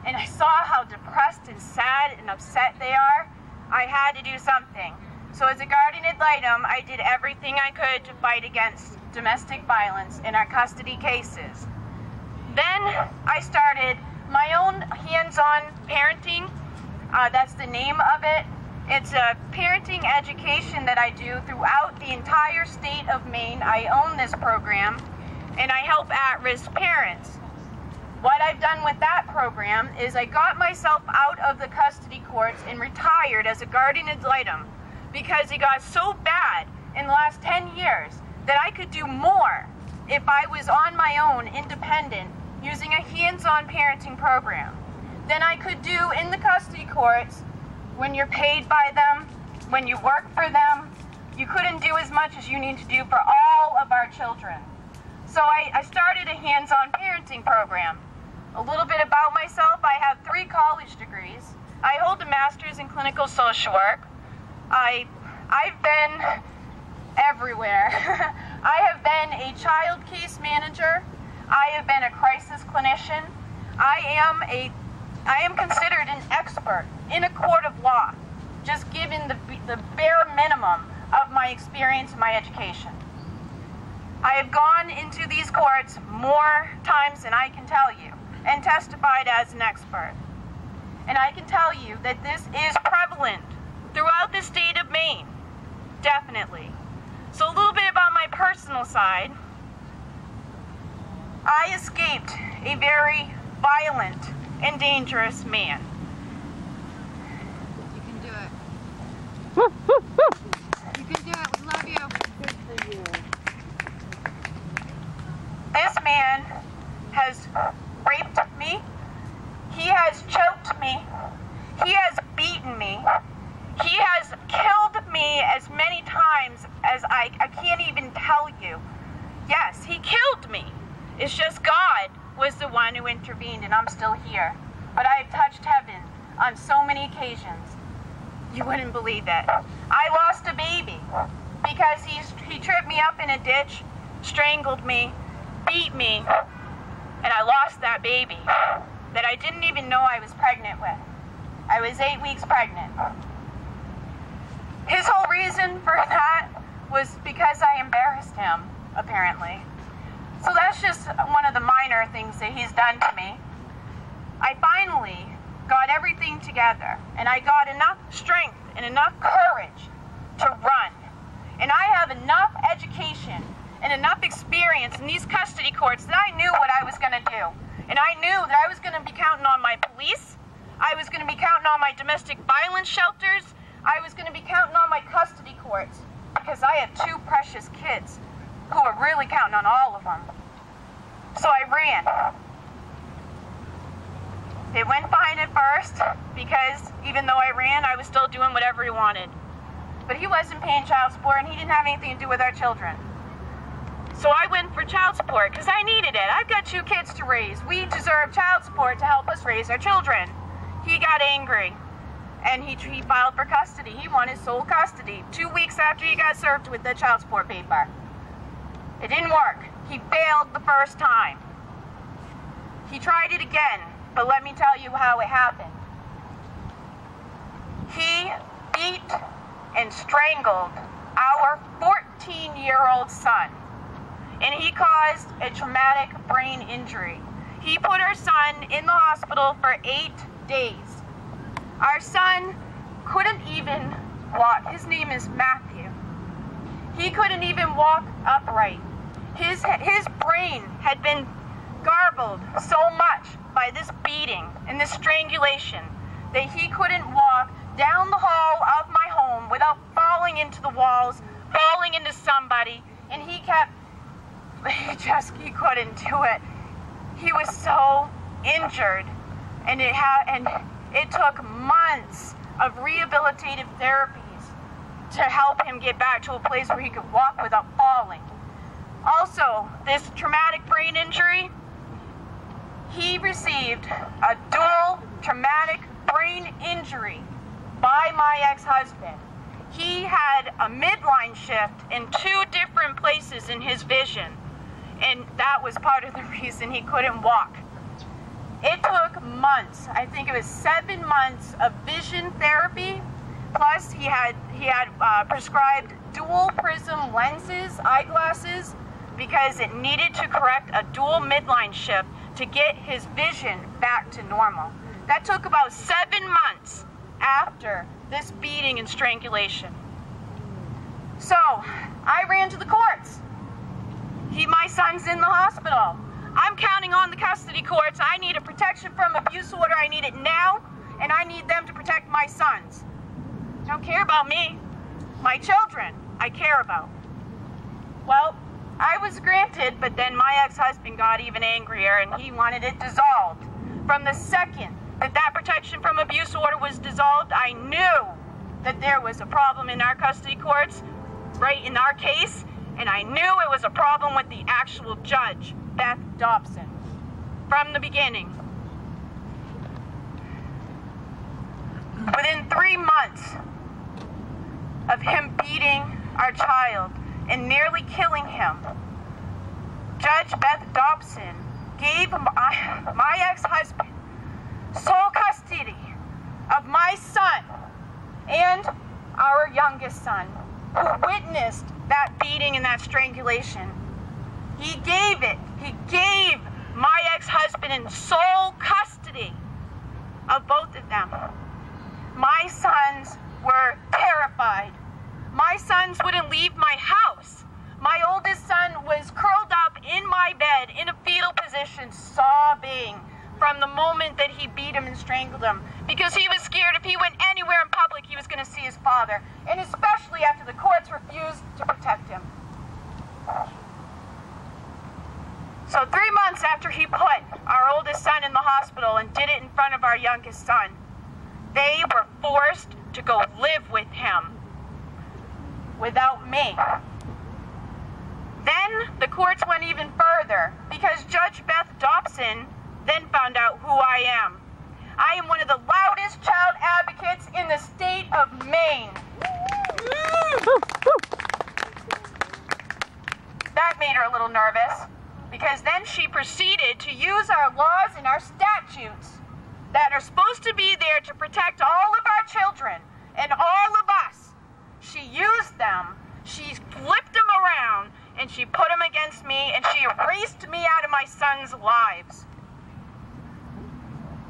and I saw how depressed and sad and upset they are, I had to do something. So as a guardian ad litem, I did everything I could to fight against domestic violence in our custody cases. Then I started my own hands-on parenting. That's the name of it. It's a parenting education that I do throughout the entire state of Maine. I own this program, and I help at-risk parents. What I've done with that program is I got myself out of the custody courts and retired as a guardian ad litem because it got so bad in the last 10 years that I could do more if I was on my own, independent, using a hands-on parenting program than I could do in the custody courts when you're paid by them, when you work for them. You couldn't do as much as you need to do for all of our children. So I started a hands-on parenting program. A little bit about myself: I have 3 college degrees. I hold a master's in clinical social work. I've been everywhere. I have been a child case manager. I have been a crisis clinician. I am considered an expert in a court of law, just given the bare minimum of my experience and my education. I have gone into these courts more times than I can tell you and testified as an expert. And I can tell you that this is prevalent throughout the state of Maine, definitely. So a little bit about my personal side. I escaped a very violent and dangerous man. You can do it. You can do it. We love you. Good for you. This man has raped me. He has choked me. He has beaten me. He has killed me as many times as I can't even tell you. Yes, he killed me. It's just God was the one who intervened, and I'm still here. But I have touched heaven on so many occasions. You wouldn't believe it. I lost a baby because he tripped me up in a ditch, strangled me, beat me, and I lost that baby that I didn't even know I was pregnant with. I was 8 weeks pregnant. His whole reason for that was because I embarrassed him, apparently. So that's just one of the minor things that he's done to me. I finally got everything together, and I got enough strength and enough courage to run. And I have enough education and enough experience in these custody courts that I knew what I was going to do. And I knew that I was going to be counting on my police. I was going to be counting on my domestic violence shelters. I was going to be counting on my custody courts, because I have 2 precious kids who are really counting on all of them. So I ran. It went fine at first, because even though I ran, I was still doing whatever he wanted. But he wasn't paying child support, and he didn't have anything to do with our children. So I went for child support, because I needed it. I've got 2 kids to raise. We deserve child support to help us raise our children. He got angry, and he filed for custody. He wanted sole custody 2 weeks after he got served with the child support paper. It didn't work. He failed the first time. He tried it again, but let me tell you how it happened. He beat and strangled our 14-year-old son, and he caused a traumatic brain injury. He put our son in the hospital for 8 days. Our son couldn't even walk. His name is Matthew. He couldn't even walk upright. His brain had been garbled so much by this beating and this strangulation that he couldn't walk down the hall of my home without falling into the walls, falling into somebody, and he couldn't do it. He was so injured, and it took months of rehabilitative therapies to help him get back to a place where he could walk without falling. Also, this traumatic brain injury, he received a dual traumatic brain injury by my ex-husband. He had a midline shift in 2 different places in his vision, and that was part of the reason he couldn't walk. It took months. I think it was 7 months of vision therapy, plus he had prescribed dual prism lenses, eyeglasses, because it needed to correct a dual midline shift to get his vision back to normal. That took about 7 months after this beating and strangulation. So I ran to the courts. My son's in the hospital. I'm counting on the custody courts. I need a protection from abuse order. I need it now, and I need them to protect my sons. I don't care about me. My children, I care about. Well, I was granted, but then my ex-husband got even angrier, and he wanted it dissolved. From the second that protection from abuse order was dissolved, I knew that there was a problem in our custody courts, right in our case, and I knew it was a problem with the actual judge, Beth Dobson, from the beginning. Within 3 months of him beating our child and nearly killing him, Judge Beth Dobson gave my ex-husband sole custody of my son and our youngest son, who witnessed that beating and that strangulation. He gave my ex-husband in sole custody of both of them. My sons were terrified. My sons wouldn't leave my house. My oldest son was curled up in my bed in a fetal position, sobbing from the moment that he beat him and strangled him, because he was scared if he went anywhere in public he was going to see his father, and especially after the courts refused to protect him. So 3 months after he put our oldest son in the hospital and did it in front of our youngest son, they were forced to go live with him without me. Then the courts went even further, because Judge Beth Dobson then found out who I am. I am one of the loudest child advocates in the state of Maine. That made her a little nervous, because then she proceeded to use our laws and our statutes that are supposed to be there to protect all of our children and all of us. She used them, she flipped them around, and she put them against me, and she erased me out of my son's lives.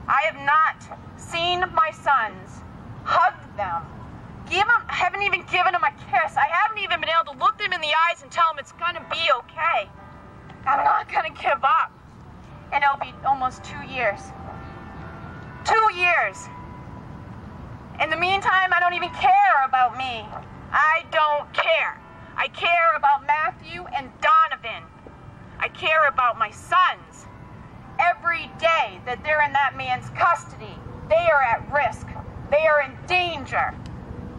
I have not seen my sons, hugged them, haven't even given them a kiss. I haven't even been able to look them in the eyes and tell them it's gonna be okay. I'm not gonna give up. And it'll be almost 2 years. 2 years. In the meantime, I don't even care about me. I don't care. I care about Matthew and Donovan. I care about my sons. Every day that they're in that man's custody, they are at risk. They are in danger.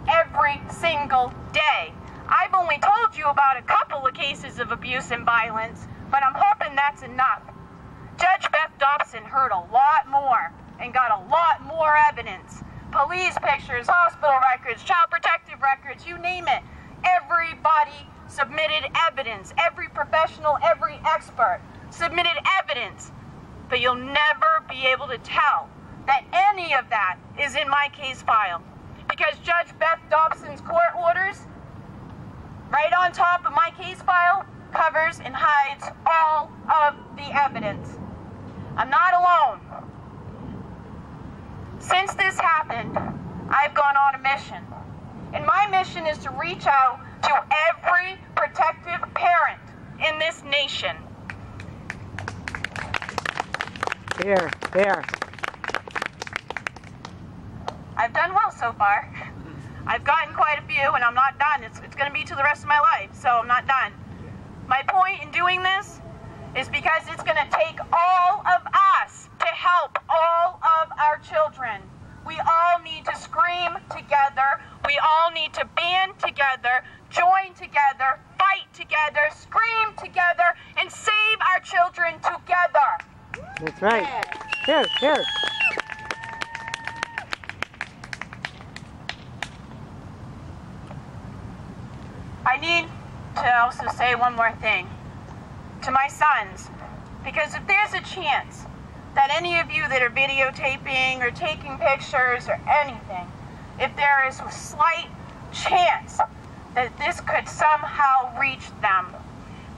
Every single day. I've only told you about a couple of cases of abuse and violence, but I'm hoping that's enough. Judge Beth Dobson heard a lot more and got a lot more evidence. Police pictures, hospital records, child protective records, you name it. Everybody submitted evidence. Every professional, every expert submitted evidence. But you'll never be able to tell that any of that is in my case file, because Judge Beth Dobson's court orders, right on top of my case file, covers and hides all of the evidence. I'm not alone. Since this happened, I've gone on a mission. And my mission is to reach out to every protective parent in this nation. Here, here. I've done well so far. I've gotten quite a few, and I'm not done. It's going to be to the rest of my life, so I'm not done. My point in doing this is because it's going to take all of us to help all of our children. We all need to scream together. We all need to band together, join together, fight together, scream together, and save our children together. That's right. Here, here. I need to also say one more thing to my sons, because if there's a chance that any of you that are videotaping or taking pictures or anything, if there is a slight chance that this could somehow reach them,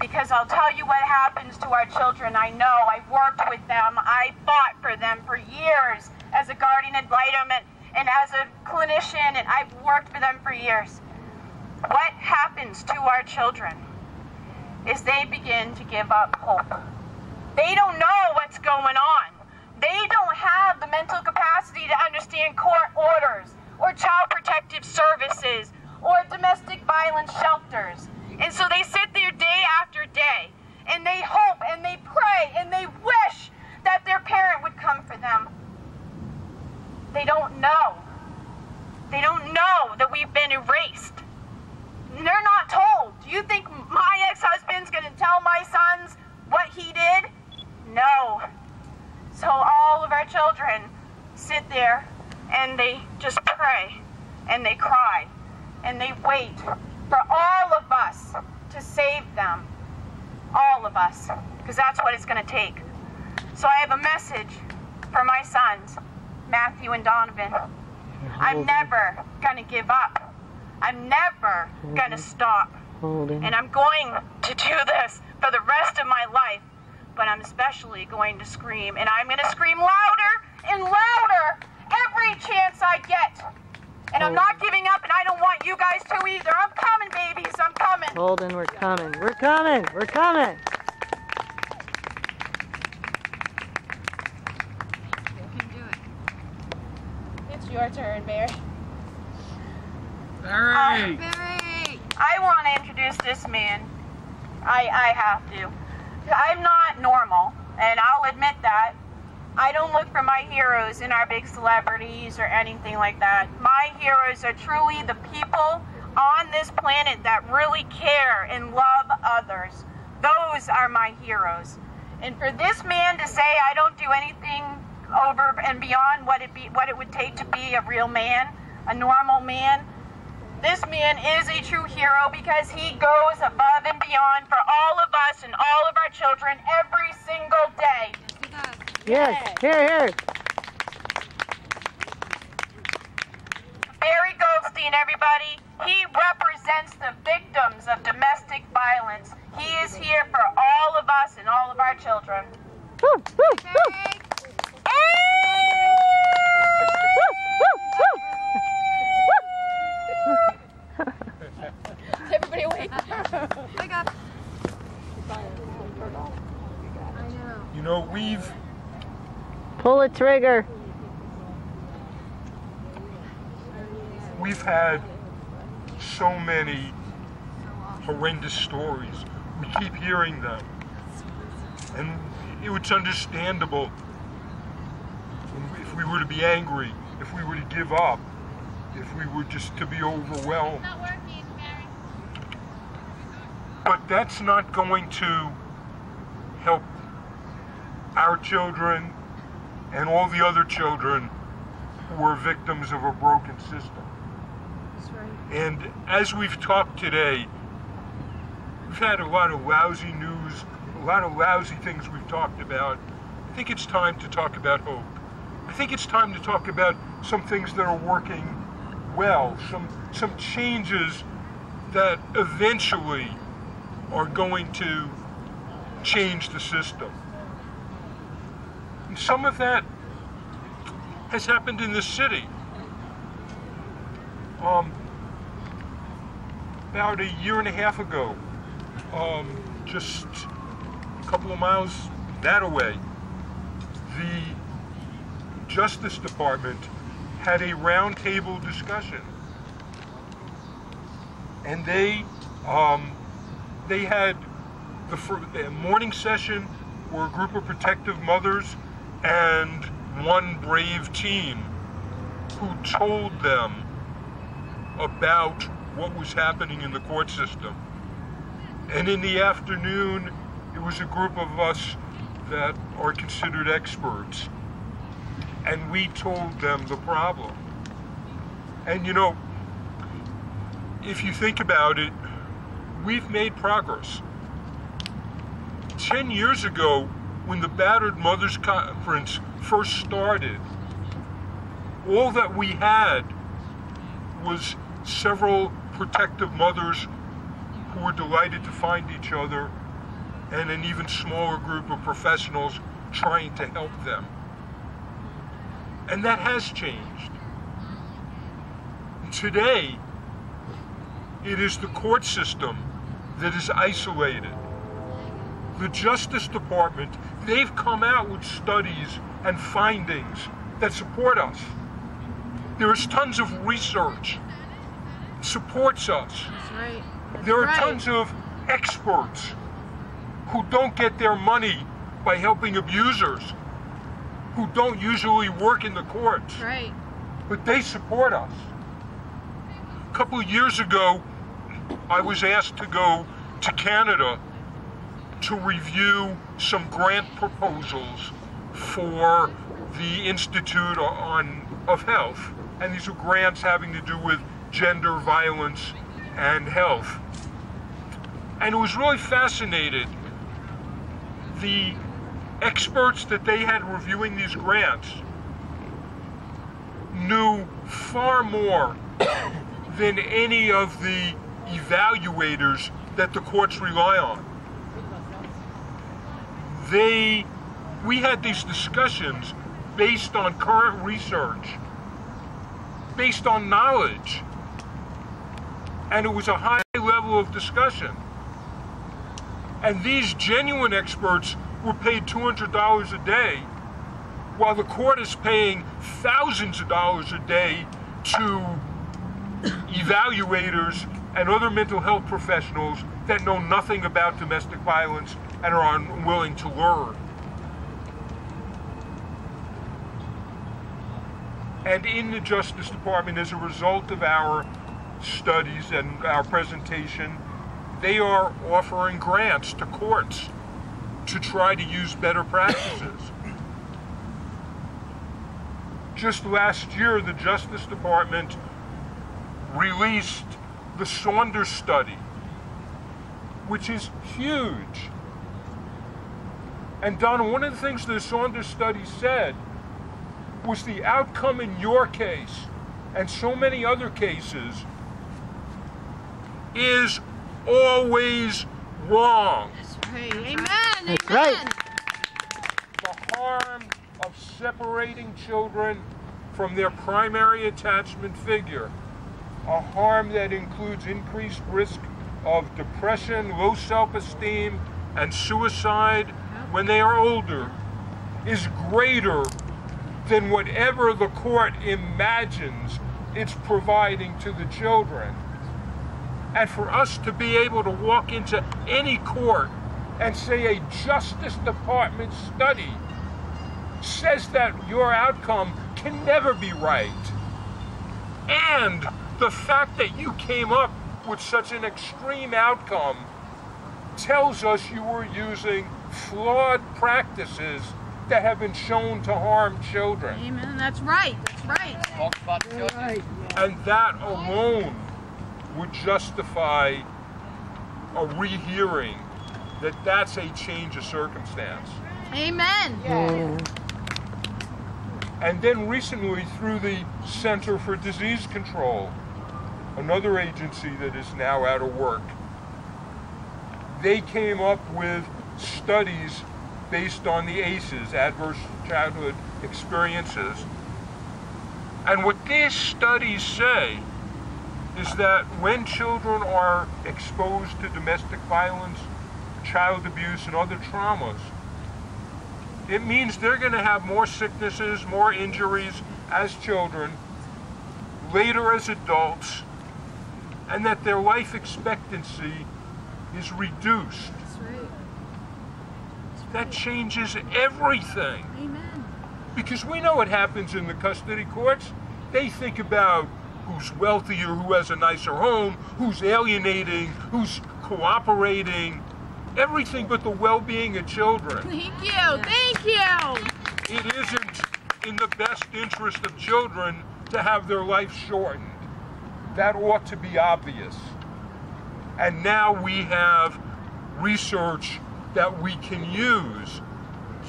because I'll tell you what happens to our children. I know. I've worked with them. I fought for them for years as a guardian ad litem and as a clinician, and I've worked for them for years. What happens to our children is they begin to give up hope. They don't know what's going on. They don't have the mental capacity to understand court orders or child protective services or domestic violence shelters. And so they sit there day after day, and they hope and they pray and they wish that their parent would come for them. They don't know. They don't know that we've been erased. They're not told. Do you think my ex-husband's going to tell my sons what he did? No. So all of our children sit there and they just pray and they cry and they wait for all of us to save them. All of us. Because that's what it's going to take. So I have a message for my sons, Matthew and Donovan. I'm never going to give up. I'm never going to stop. And I'm going to do this for the rest of my life. But I'm especially going to scream. And I'm going to scream louder and louder every chance I get. And I'm not giving up, and I don't want you guys to either. I'm coming, babies. I'm coming. Holden, we're coming. We're coming. We're coming. You can do it. It's your turn, Barry. Barry! Barry! I want to introduce this man. I have to. I'm not normal, and I'll admit that. I don't look for my heroes in our big celebrities or anything like that. My heroes are truly the people on this planet that really care and love others. Those are my heroes. And for this man to say I don't do anything over and beyond what it would take to be a real man, a normal man, this man is a true hero because he goes above and beyond for all of us and all of our children every single day. Yes, here, here. Barry Goldstein, everybody. He represents the victims of domestic violence. He is here for all of us and all of our children. Everybody wake up. You know, we've... Pull a trigger. We've had so many horrendous stories. We keep hearing them. And it's understandable if we were to be angry, if we were to give up, if we were just to be overwhelmed. But that's not going to help our children and all the other children who are victims of a broken system. That's right. And as we've talked today, we've had a lot of lousy news, a lot of lousy things we've talked about. I think it's time to talk about hope. I think it's time to talk about some things that are working well, some changes that eventually are going to change the system. And some of that has happened in the city. About a year and a half ago, just a couple of miles that away, the Justice Department had a roundtable discussion, and they had the morning session were a group of protective mothers and one brave teen who told them about what was happening in the court system. And in the afternoon, it was a group of us that are considered experts, and we told them the problem. And you know, if you think about it, we've made progress. 10 years ago, when the Battered Mothers Conference first started, all that we had was several protective mothers who were delighted to find each other, and an even smaller group of professionals trying to help them. And that has changed. Today, it is the court system that is isolated. The Justice Department, they've come out with studies and findings that support us. There is tons of research that supports us. That's right. There are tons of experts who don't get their money by helping abusers, who don't usually work in the courts. Right. But they support us. A couple of years ago, I was asked to go to Canada to review some grant proposals for the Institute of Health. And these are grants having to do with gender violence and health. And it was really fascinating. The experts that they had reviewing these grants knew far more than any of the evaluators that the courts rely on. We had these discussions based on current research, based on knowledge, and it was a high level of discussion. And these genuine experts were paid $200 a day, while the court is paying thousands of dollars a day to evaluators and other mental health professionals that know nothing about domestic violence and are unwilling to learn. And in the Justice Department, as a result of our studies and our presentation, they are offering grants to courts to try to use better practices. Just last year, the Justice Department released the Saunders study, which is huge. And Donna, one of the things the Saunders study said was the outcome in your case and so many other cases is always wrong. That's right. Amen. That's Amen. right. The harm of separating children from their primary attachment figure, a harm that includes increased risk of depression, low self-esteem, and suicide when they are older, is greater than whatever the court imagines it's providing to the children. And for us to be able to walk into any court and say a Justice Department study says that your outcome can never be right, and the fact that you came up with such an extreme outcome tells us you were using flawed practices that have been shown to harm children. Amen. That's right. That's right. Talk about the judges. Right. And that alone would justify a rehearing that that's a change of circumstance. Amen. Yeah. And then recently, through the Center for Disease Control, another agency that is now out of work, they came up with studies based on the ACEs, Adverse Childhood Experiences. And what these studies say is that when children are exposed to domestic violence, child abuse, and other traumas, It means they're going to have more sicknesses, more injuries as children, later as adults, and that their life expectancy is reduced. That's right. That changes everything. Amen. Because we know what happens in the custody courts. They think about who's wealthier, who has a nicer home, who's alienating, who's cooperating, everything but the well-being of children. Thank you. Thank you. It isn't in the best interest of children to have their life shortened. That ought to be obvious. And now we have research that we can use.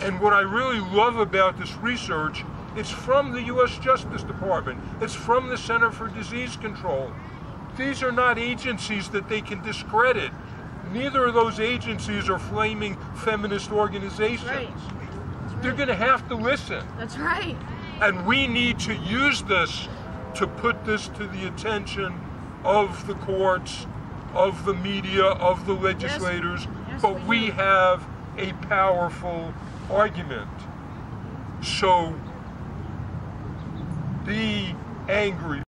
And what I really love about this research, it's from the U.S. Justice Department. It's from the Center for Disease Control. These are not agencies that they can discredit. Neither of those agencies are flaming feminist organizations. Right. They're going to have to listen. That's right. And we need to use this to put this to the attention of the courts, of the media, of the legislators. Yes, but we have a powerful argument. So be angry.